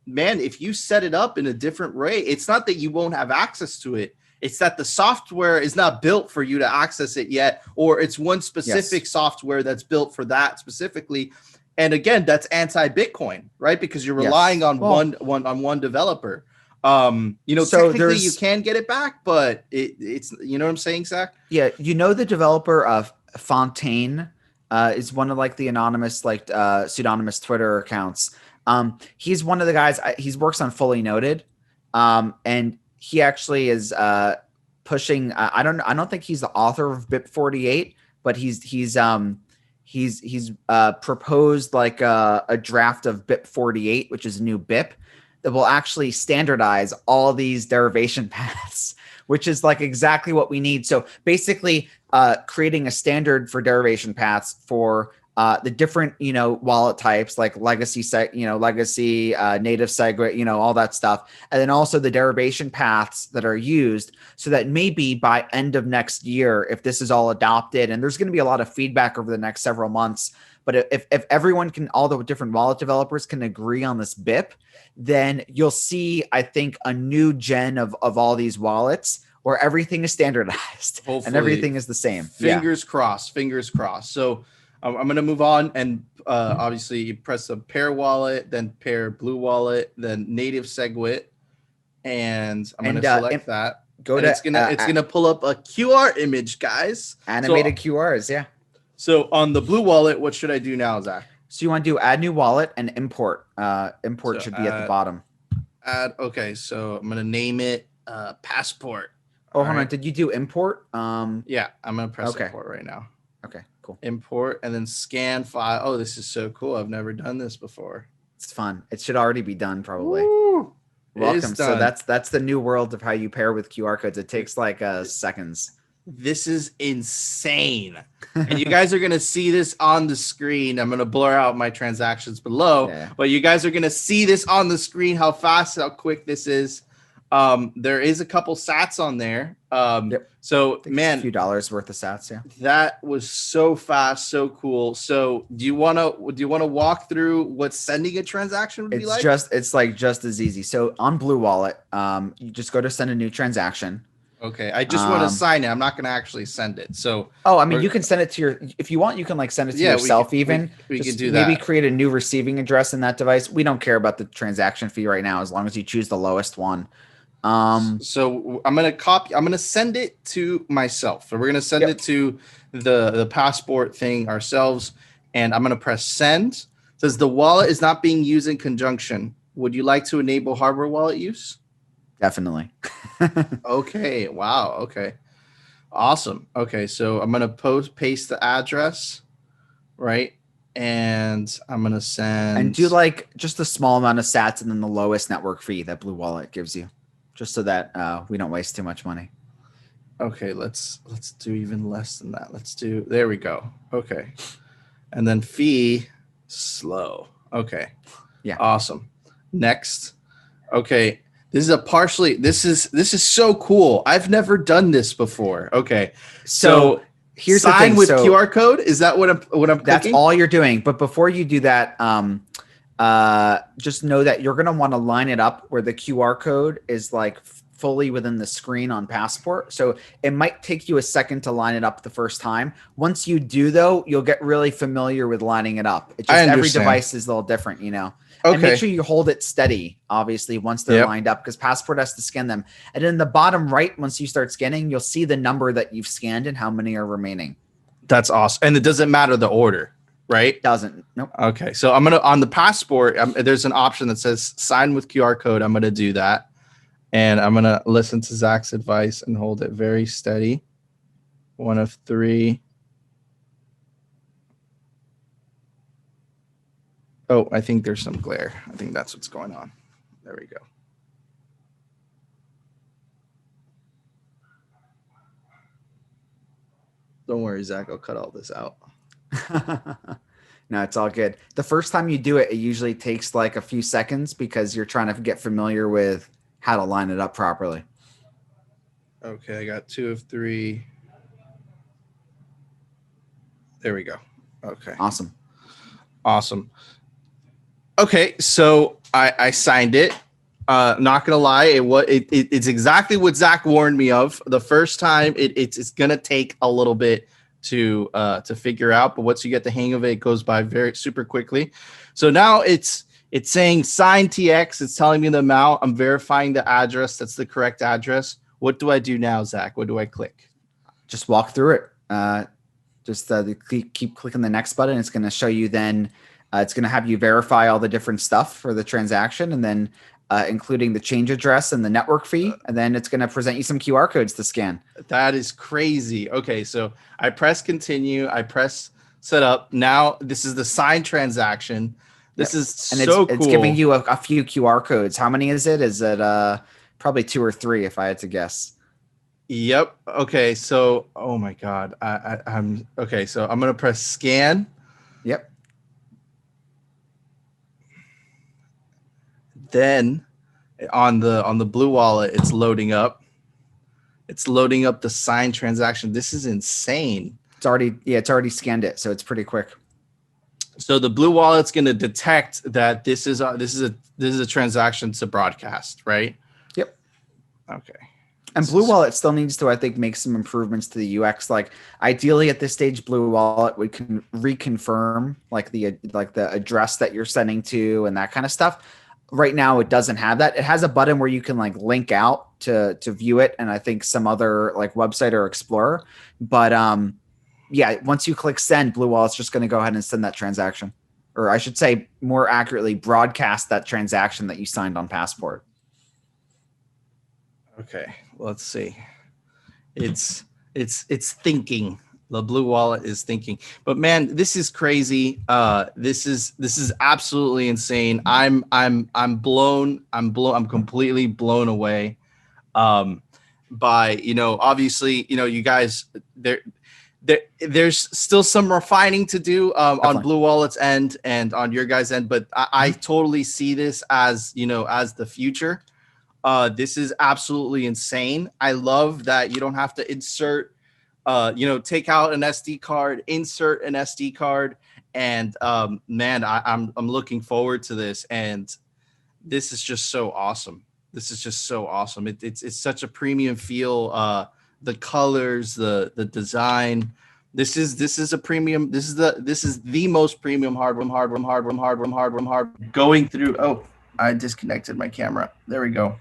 man, if you set it up in a different way, it's not that you won't have access to it. It's that the software is not built for you to access it yet, or it's one specific software that's built for that specifically. And again, that's anti-Bitcoin, right? Because you're relying on one developer. So technically you can get it back, but it's you know what I'm saying, Zach? Yeah, the developer of Fontaine is one of like the anonymous, like pseudonymous Twitter accounts. He's one of the guys. He works on Fully Noted, and he actually is pushing. I don't think he's the author of BIP 48, but he's proposed like a draft of BIP 48, which is a new BIP that will actually standardize all these derivation paths, which is like exactly what we need. So basically, creating a standard for derivation paths for the different, wallet types like legacy, native SegWit, all that stuff. And then also the derivation paths that are used so that maybe by end of next year, if this is all adopted, and there's going to be a lot of feedback over the next several months, but if everyone can, all the different wallet developers can agree on this BIP, then you'll see, I think, a new gen of all these wallets where everything is standardized. Hopefully, and everything is the same. Fingers crossed. So I'm going to move on, and obviously you press the pair wallet, then pair Blue Wallet, then native SegWit, and I'm going to select that. It's going to pull up a QR image, guys. Animated QRs, yeah. So on the Blue Wallet, what should I do now, Zach? So you want to do add new wallet and import. Import should be at the bottom. Okay, so I'm going to name it Passport. Oh, hold on. Did you do import? Yeah, I'm going to press import right now. Okay, cool. Import and then scan file. Oh, this is so cool. I've never done this before. It's fun. It should already be done probably. Woo! Welcome. So that's the new world of how you pair with QR codes. It takes like seconds. This is insane. And you guys are going to see this on the screen. I'm going to blur out my transactions below, but you guys are going to see this on the screen, how fast, how quick this is. There is a couple sats on there. Yep. So man, a few dollars worth of sats. Yeah. that was so fast, so cool. So do you want to walk through what sending a transaction would be like? It's like just as easy. So on Blue Wallet, you just go to send a new transaction. Okay, I just want to sign it. I'm not going to actually send it. So, you can send it to if you want, you can like send it to yourself. We can do that. Maybe create a new receiving address in that device. We don't care about the transaction fee right now, as long as you choose the lowest one. So I'm going to send it to myself. So we're going to send it to the passport thing ourselves. And I'm going to press send. It says the wallet is not being used in conjunction. Would you like to enable hardware wallet use? Definitely. Okay. Wow. Okay. Awesome. Okay. So I'm going to paste the address, right? And I'm going to send. And do like just a small amount of sats and then the lowest network fee that Blue Wallet gives you, just so that we don't waste too much money. Okay. Let's do even less than that. There we go. Okay. And then fee slow. Okay. Yeah. Awesome. Next. Okay. This is so cool. I've never done this before. Okay. So here's the thing. With QR code. Is that what I'm that's clicking? all you're doing. But before you do that, just know that you're going to want to line it up where the QR code is like fully within the screen on Passport. So it might take you a second to line it up the first time. Once you do, though, you'll get really familiar with lining it up. It's just every device is a little different, you know. Okay. And make sure you hold it steady, obviously, once they're lined up, because Passport has to scan them. And in the bottom right, once you start scanning, you'll see the number that you've scanned and how many are remaining. That's awesome. And it doesn't matter the order, right? Doesn't. Nope. Okay. So I'm going to, on the Passport, there's an option that says sign with QR code. I'm going to do that. And I'm going to listen to Zach's advice and hold it very steady. 1 of 3. Oh, I think there's some glare. I think that's what's going on. There we go. Don't worry, Zach. I'll cut all this out. No, it's all good. The first time you do it, it usually takes like a few seconds because you're trying to get familiar with how to line it up properly. Okay, I got 2 of 3. There we go. Okay. Awesome. Okay, so I signed it. Not gonna lie, it's exactly what Zach warned me of. The first time, it's gonna take a little bit to figure out, but once you get the hang of it, it goes by very super quickly. So now it's saying sign TX. It's telling me the amount. I'm verifying the address. That's the correct address. What do I do now, Zach? What do I click? Just walk through it. Just keep clicking the next button. It's going to show you then. It's going to have you verify all the different stuff for the transaction, and then including the change address and the network fee. And then it's going to present you some QR codes to scan. That is crazy. Okay, so I press continue. I press set up. Now this is the signed transaction. This is so cool. It's giving you a few QR codes. How many is it? Is it probably 2 or 3 if I had to guess? Yep. Okay. So, oh my God. I'm okay. So I'm going to press scan. Yep. Then on the Blue Wallet, it's loading up. It's loading up the signed transaction. This is insane. It's already scanned it. So it's pretty quick. So the Blue Wallet's going to detect that this is a transaction to broadcast, right? Yep. Okay. And Blue Wallet still needs to, I think, make some improvements to the UX. Like ideally at this stage, Blue Wallet we can reconfirm like the address that you're sending to and that kind of stuff. Right now, it doesn't have that. It has a button where you can like link out to view it, and I think some other like website or Explorer. But yeah, once you click send, Blue Wallet's just going to go ahead and send that transaction, or I should say, more accurately, broadcast that transaction that you signed on Passport. Okay, let's see. It's thinking. The Blue Wallet is thinking. But man, this is crazy. This is absolutely insane. I'm completely blown away by, obviously, you guys there's still some refining to do on Blue Wallet's end and on your guys' end, but I totally see this as, as the future. This is absolutely insane. I love that you don't have to insert, take out an SD card, insert an SD card, and man, I'm looking forward to this, and this is just so awesome. This is just so awesome. It's such a premium feel. The colors, the design. This is a premium. This is the most premium hardware going through. Oh, I disconnected my camera. There we go.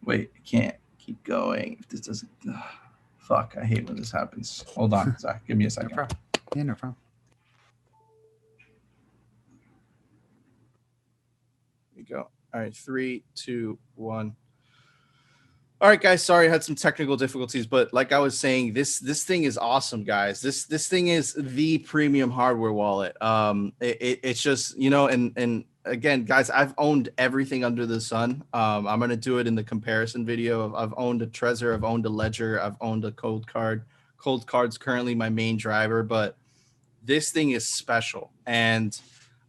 Wait, I can't keep going if this doesn't. Fuck, I hate when this happens. Hold on, Zach. Give me a second. No problem. Yeah, no problem. Here we go. All right, 3, 2, 1. All right, guys. Sorry, I had some technical difficulties, but like I was saying, this thing is awesome, guys. This thing is the premium hardware wallet. It's just, and again, guys, I've owned everything under the sun. I'm gonna do it in the comparison video. I've owned a Trezor, I've owned a Ledger, I've owned a Cold Card. Cold Card's currently my main driver, but this thing is special, and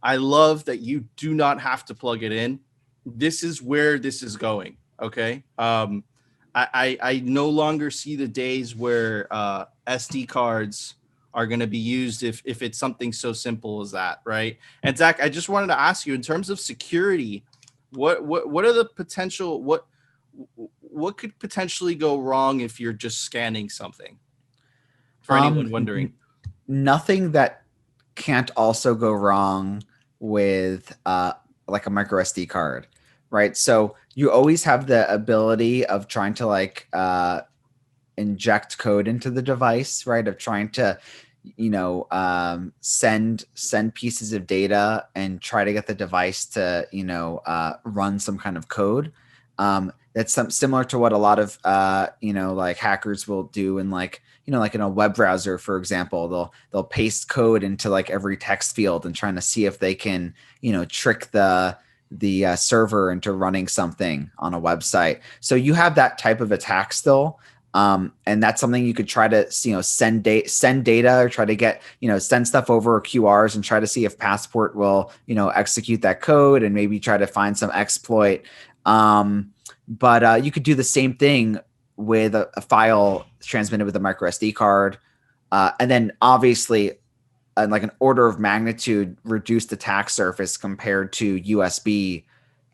I love that you do not have to plug it in. This is where this is going. Okay. I no longer see the days where SD cards are going to be used if it's something so simple as that, right? And Zach, I just wanted to ask you, in terms of security, what are the potential what could potentially go wrong if you're just scanning something? For anyone wondering, nothing that can't also go wrong with like a micro SD card, right? So you always have the ability of trying to inject code into the device, right? Of trying to, send pieces of data and try to get the device to, run some kind of code. That's similar to what a lot of, like hackers will do in like in a web browser, for example. They'll paste code into like every text field and trying to see if they can, trick the server into running something on a website. So you have that type of attack still. And that's something you could try to, send data or try to get, send stuff over QRs and try to see if Passport will, execute that code and maybe try to find some exploit. But you could do the same thing with a file transmitted with a micro SD card. And then obviously like an order of magnitude reduced attack surface compared to USB,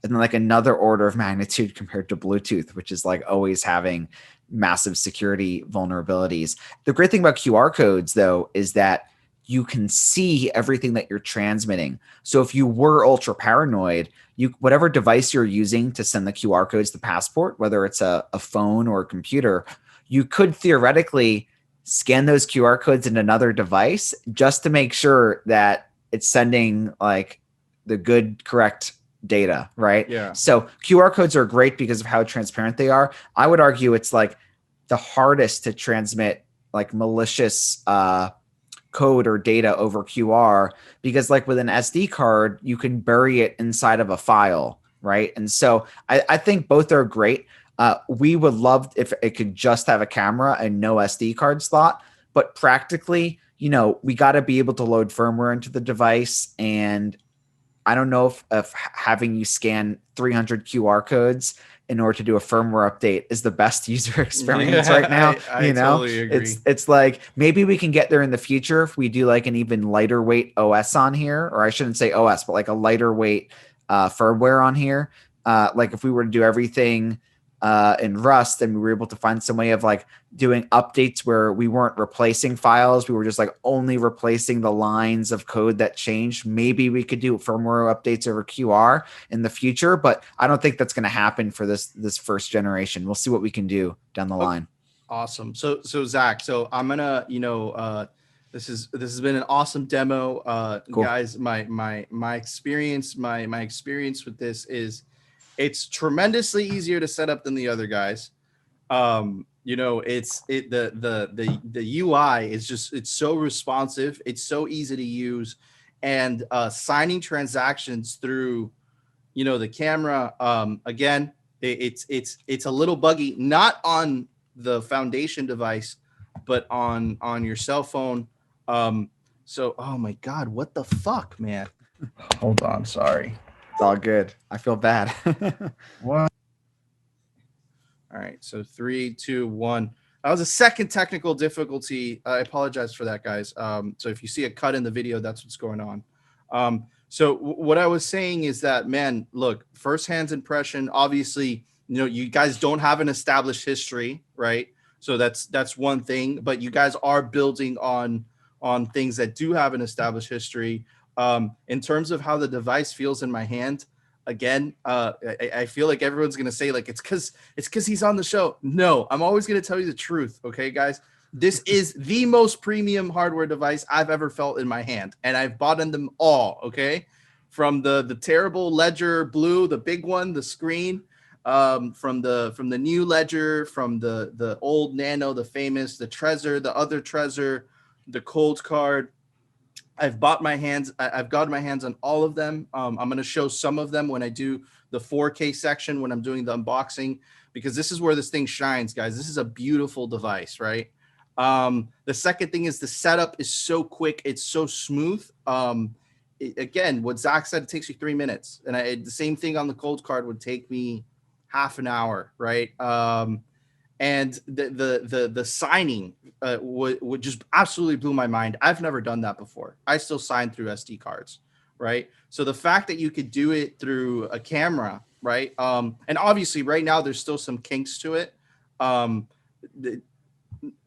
and then like another order of magnitude compared to Bluetooth, which is like always having massive security vulnerabilities. The great thing about QR codes, though, is that you can see everything that you're transmitting. So if you were ultra paranoid, whatever device you're using to send the QR codes to Passport, whether it's a phone or a computer, you could theoretically scan those QR codes in another device just to make sure that it's sending like the good, correct data, right? Yeah. So QR codes are great because of how transparent they are. I would argue it's like the hardest to transmit like malicious code or data over QR, because like with an SD card, you can bury it inside of a file, right? And so I think both are great. We would love if it could just have a camera and no SD card slot, but practically, we got to be able to load firmware into the device. And I don't know if having you scan 300 QR codes in order to do a firmware update is the best user experience right now. I totally agree. It's like maybe we can get there in the future if we do like an even lighter weight OS on here, or I shouldn't say OS, but like a lighter weight firmware on here. Like if we were to do everything in Rust, and we were able to find some way of like doing updates where we weren't replacing files, we were just like only replacing the lines of code that changed. Maybe we could do firmware updates over QR in the future, but I don't think that's going to happen for this first generation. We'll see what we can do down the line. Awesome. So Zach, so I'm gonna, this has been an awesome demo. Cool. Guys, my experience with this is it's tremendously easier to set up than the other guys. The UI is just, it's so responsive, it's so easy to use, and signing transactions through, the camera. Again, it's a little buggy, not on the foundation device, but on your cell phone. So, oh my God, what the fuck, man? Hold on, sorry. It's all good. I feel bad. What? All right, so 3, 2, 1. That was a second technical difficulty. I apologize for that, guys. So if you see a cut in the video, that's what's going on. So what I was saying is that, man, look, firsthand impression. Obviously, you guys don't have an established history, right? So that's one thing. But you guys are building on things that do have an established history. In terms of how the device feels in my hand, again, I feel like everyone's gonna say like it's because he's on the show. No, I'm always gonna tell you the truth. Okay, guys, this is the most premium hardware device I've ever felt in my hand, and I've bought in them all. Okay, from the terrible Ledger Blue, the big one, the screen, from the new Ledger, from the old Nano, the famous, the Trezor, the other Trezor, the Cold Card. I've gotten my hands on all of them. I'm going to show some of them when I do the 4K section, when I'm doing the unboxing, because this is where this thing shines, guys. This is a beautiful device, right? The second thing is the setup is so quick. It's so smooth. Again, what Zach said, it takes you 3 minutes. And the same thing on the Cold Card would take me half an hour, right? And the signing would just absolutely blew my mind. I've never done that before. I still sign through SD cards, right? So the fact that you could do it through a camera, right? And obviously right now there's still some kinks to it on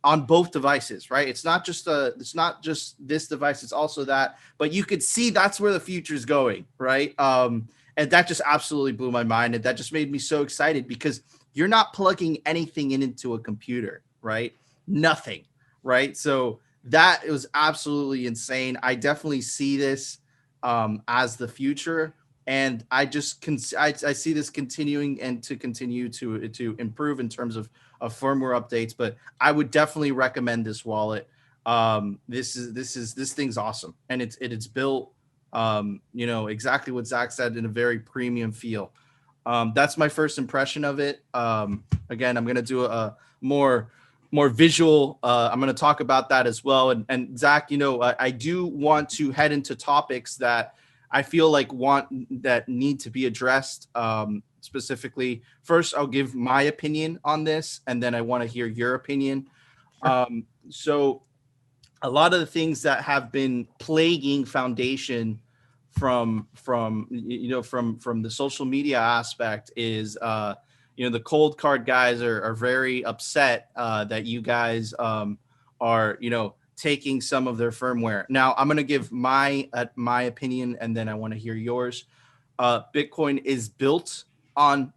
both devices, right? It's not just this device, it's also that, but you could see that's where the future is going, right? And that just absolutely blew my mind, and that just made me so excited because you're not plugging anything into a computer, right? Nothing, right? So that was absolutely insane. I definitely see this as the future, and I see this continuing and to continue to improve in terms of firmware updates. But I would definitely recommend this wallet. This thing's awesome, and it's built exactly what Zach said, in a very premium feel. That's my first impression of it. Again, I'm going to do a more visual. I'm going to talk about that as well. And Zach, I do want to head into topics that I feel like that need to be addressed. Specifically, first, I'll give my opinion on this, and then I want to hear your opinion. So a lot of the things that have been plaguing Foundation from the social media aspect is the Cold Card guys are very upset that you guys are taking some of their firmware. Now I'm going to give my opinion, and then I want to hear yours. Bitcoin is built on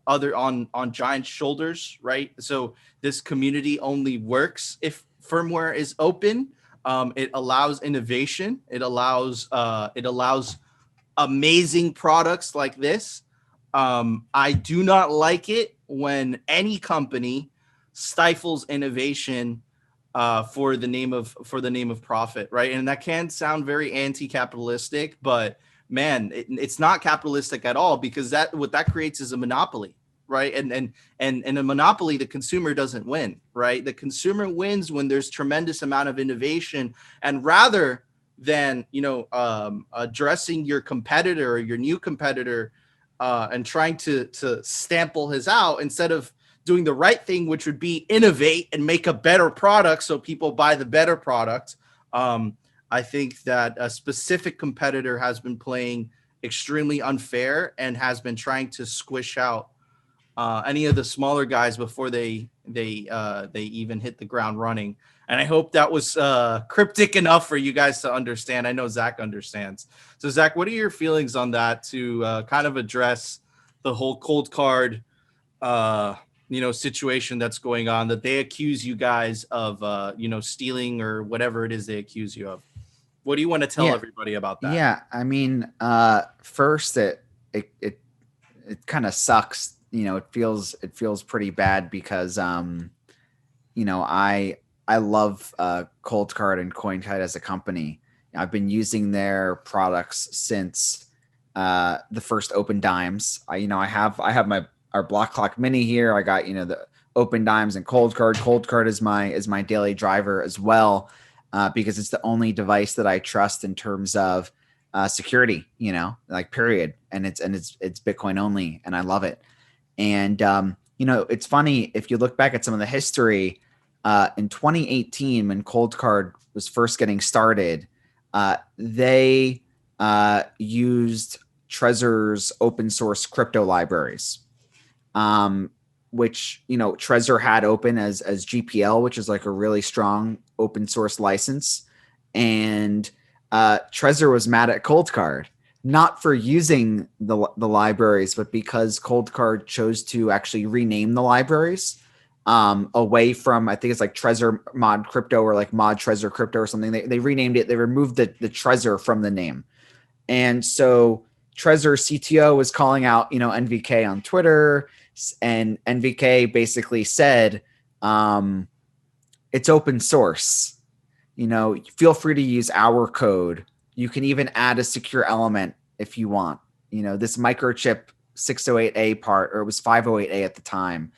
giant shoulders, right? So this community only works if firmware is open. It allows innovation. It allows amazing products like this. I do not like it when any company stifles innovation for the name of profit, right? And that can sound very anti-capitalistic, but man, it's not capitalistic at all, because what that creates is a monopoly, right? And in a monopoly, the consumer doesn't win, right? The consumer wins when there's tremendous amount of innovation, and rather than addressing your competitor or your new competitor and trying to stample his out, instead of doing the right thing, which would be innovate and make a better product so people buy the better product. I think that a specific competitor has been playing extremely unfair and has been trying to squish out any of the smaller guys before they even hit the ground running. And I hope that was cryptic enough for you guys to understand. I know Zach understands. So Zach, what are your feelings on that, to kind of address the whole Cold Card situation that's going on, that they accuse you guys of stealing or whatever it is they accuse you of? What do you want to tell everybody about that? Yeah, I mean, first it kind of sucks. It feels pretty bad because I love Cold Card and CoinKite as a company. I've been using their products since the first Open Dimes. I have our Block Clock Mini here. I got the Open Dimes and Cold Card. Cold Card is my daily driver as well, because it's the only device that I trust in terms of security, like period. And it's Bitcoin only, and I love it. And it's funny if you look back at some of the history in 2018 when Cold Card was first getting started. They used Trezor's open source crypto libraries, which Trezor had open as GPL, which is like a really strong open source license. And Trezor was mad at Cold Card, not for using the libraries, but because Cold Card chose to actually rename the libraries away from, I think it's like Trezor Mod Crypto or like Mod Trezor Crypto or something. They renamed it. They removed the Trezor from the name. And so Trezor CTO was calling out, NVK on Twitter, and NVK basically said, it's open source. Feel free to use our code. You can even add a secure element if you want. This microchip 608A part, or it was 508A at the time,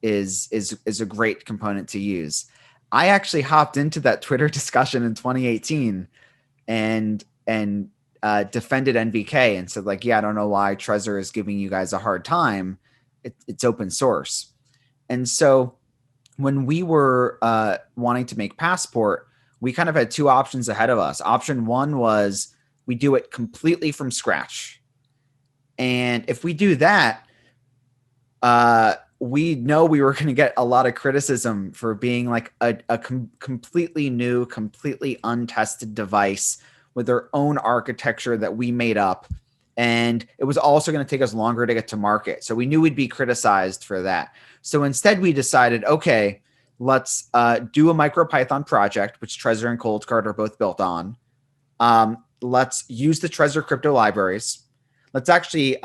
is a great component to use. I actually hopped into that Twitter discussion in 2018 and defended NVK and said, like, yeah, I don't know why Trezor is giving you guys a hard time. It's open source. And so when we were wanting to make Passport, we kind of had two options ahead of us. Option one was we do it completely from scratch. And if we do that, we know we were going to get a lot of criticism for being like a completely new, completely untested device with their own architecture that we made up. And it was also going to take us longer to get to market. So we knew we'd be criticized for that. So instead we decided, okay, let's do a MicroPython project, which Trezor and Cold Card are both built on. Let's use the Trezor crypto libraries. Let's actually,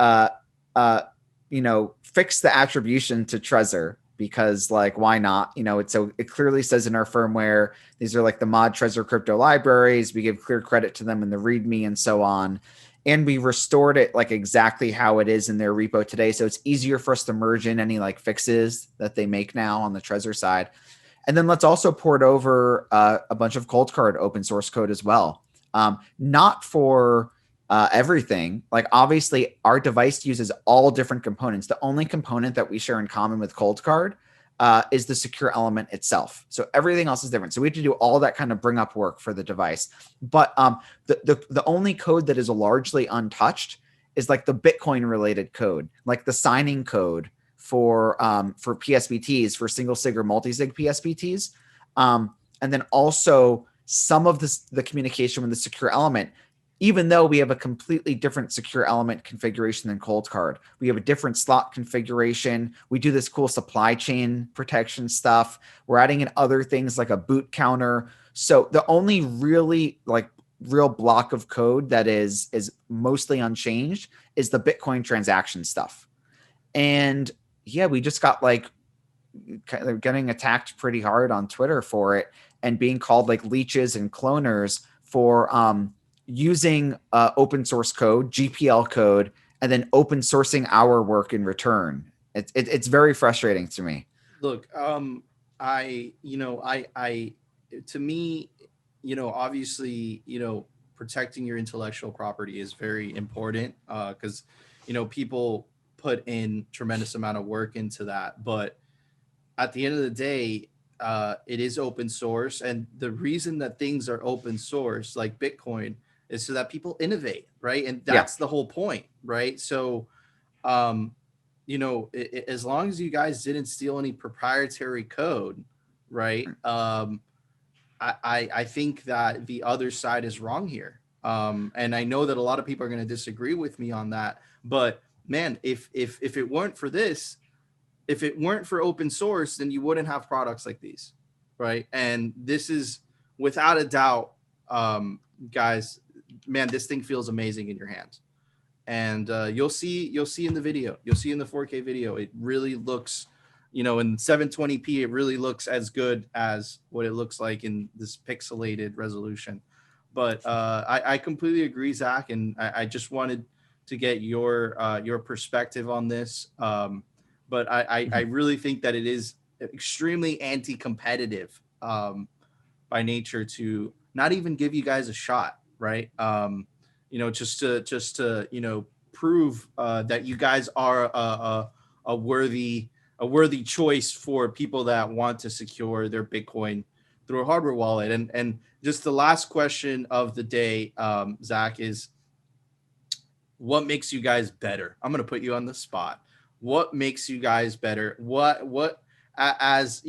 fix the attribution to Trezor, because like, why not? It clearly says in our firmware, these are like the mod Trezor crypto libraries. We give clear credit to them in the README and so on. And we restored it like exactly how it is in their repo today. So it's easier for us to merge in any like fixes that they make now on the Trezor side. And then let's also port over a bunch of Cold Card open source code as well. Not for everything. Like, obviously our device uses all different components. The only component that we share in common with Cold Card is the secure element itself. So everything else is different. So we have to do all that kind of bring up work for the device. But the only code that is largely untouched is like the Bitcoin related code, like the signing code for PSBTs, for single sig or multi-sig PSBTs. And then also some of the communication with the secure element. Even though we have a completely different secure element configuration than Cold Card, we have a different slot configuration. We do this cool supply chain protection stuff. We're adding in other things like a boot counter. So the only really like real block of code that is mostly unchanged is the Bitcoin transaction stuff. And yeah, we just got like kind of getting attacked pretty hard on Twitter for it, and being called like leeches and cloners for using open source code, GPL code, and then open sourcing our work in return. It's very frustrating to me. Look, I to me, obviously, protecting your intellectual property is very important, because people put in tremendous amount of work into that. But at the end of the day, it is open source, and the reason that things are open source, like Bitcoin, is so that people innovate, right? And that's the whole point, right? So, as long as you guys didn't steal any proprietary code, right? I think that the other side is wrong here. And I know that a lot of people are going to disagree with me on that, but man, if it weren't for this, if it weren't for open source, then you wouldn't have products like these, right? And this is without a doubt, guys, man, this thing feels amazing in your hands. And you'll see in the video, you'll see in the 4K video, it really looks, in 720p, it really looks as good as what it looks like in this pixelated resolution. But I completely agree, Zach, and I just wanted to get your perspective on this. But I really think that it is extremely anti-competitive by nature to not even give you guys a shot, right? just to prove that you guys are a worthy choice for people that want to secure their Bitcoin through a hardware wallet. And just the last question of the day, Zach, is what makes you guys better? I'm going to put you on the spot. What makes you guys better? As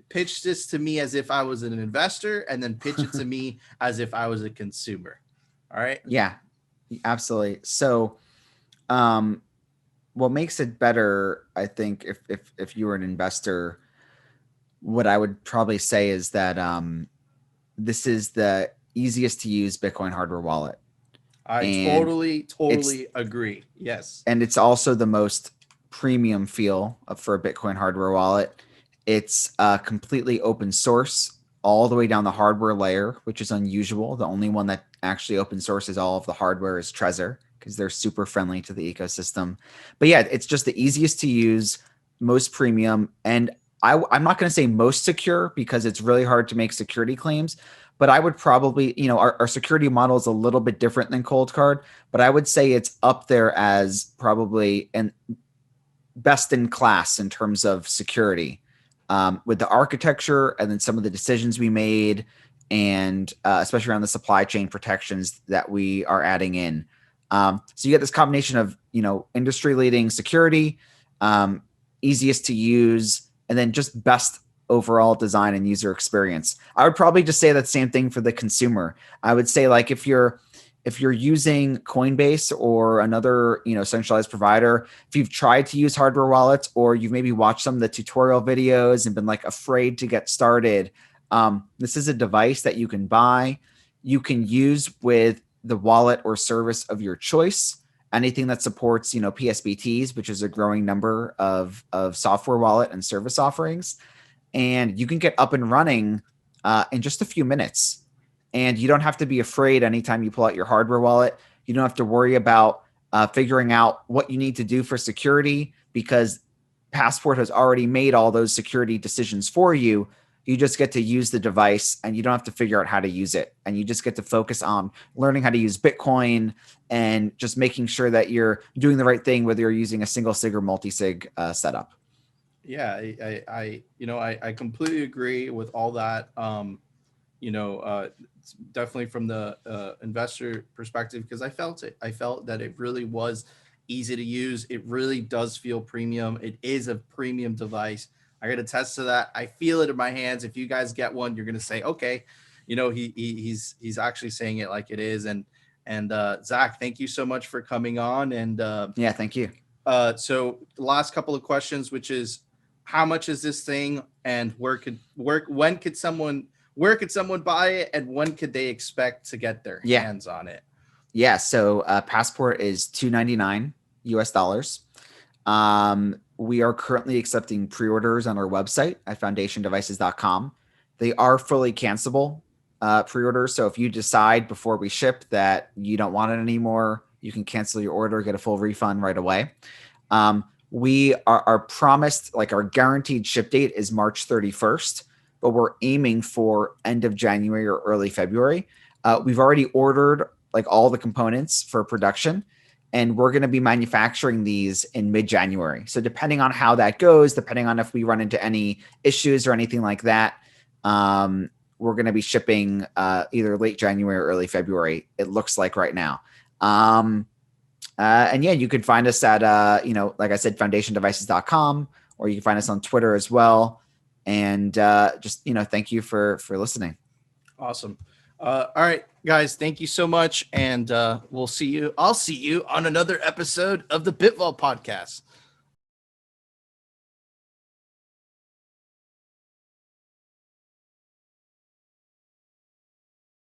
pitch this to me as if I was an investor, and then pitch it to me as if I was a consumer. All right. Yeah, absolutely. So, what makes it better, I think, if you were an investor, what I would probably say is that this is the easiest to use Bitcoin hardware wallet. I And totally agree. Yes. And it's also the most premium feel for a Bitcoin hardware wallet. It's completely open source all the way down the hardware layer, which is unusual. The only one that actually open sources all of the hardware is Trezor, because they're super friendly to the ecosystem. But yeah, it's just the easiest to use, most premium. And I'm not going to say most secure, because it's really hard to make security claims. But I would probably, our security model is a little bit different than Coldcard, but I would say it's up there as probably an best in class in terms of security, with the architecture and then some of the decisions we made, and especially around the supply chain protections that we are adding in. So you get this combination of, industry leading security, easiest to use, and then just best overall design and user experience. I would probably just say that same thing for the consumer. I would say, like, if you're using Coinbase or another, centralized provider, if you've tried to use hardware wallets, or you've maybe watched some of the tutorial videos and been like afraid to get started, this is a device that you can buy, you can use with the wallet or service of your choice. Anything that supports, PSBTs, which is a growing number of software wallet and service offerings. And you can get up and running in just a few minutes. And you don't have to be afraid anytime you pull out your hardware wallet. You don't have to worry about figuring out what you need to do for security, because Passport has already made all those security decisions for you. You just get to use the device, and you don't have to figure out how to use it. And you just get to focus on learning how to use Bitcoin and just making sure that you're doing the right thing, whether you're using a single sig or multi-sig setup. Yeah, I completely agree with all that. Definitely from the investor perspective, because I felt it. I felt that it really was easy to use. It really does feel premium. It is a premium device. I got to attest to that. I feel it in my hands. If you guys get one, you're going to say, okay, he's actually saying it like it is. And Zach, thank you so much for coming on. And yeah, thank you. So the last couple of questions, which is, how much is this thing, and where could someone buy it, and when could they expect to get their hands on it? Yeah. So Passport is $299 US. We are currently accepting pre-orders on our website at foundationdevices.com. They are fully cancelable pre-orders. So if you decide before we ship that you don't want it anymore, you can cancel your order, get a full refund right away. We are promised, like, our guaranteed ship date is March 31st, but we're aiming for end of January or early February. We've already ordered like all the components for production, and we're going to be manufacturing these in mid-January. So depending on how that goes, depending on if we run into any issues or anything like that, we're going to be shipping either late January or early February, it looks like right now. And yeah, you can find us at, like I said, foundationdevices.com, or you can find us on Twitter as well. And just, thank you for listening. Awesome. All right, guys, thank you so much. And I'll see you on another episode of the BitVault podcast.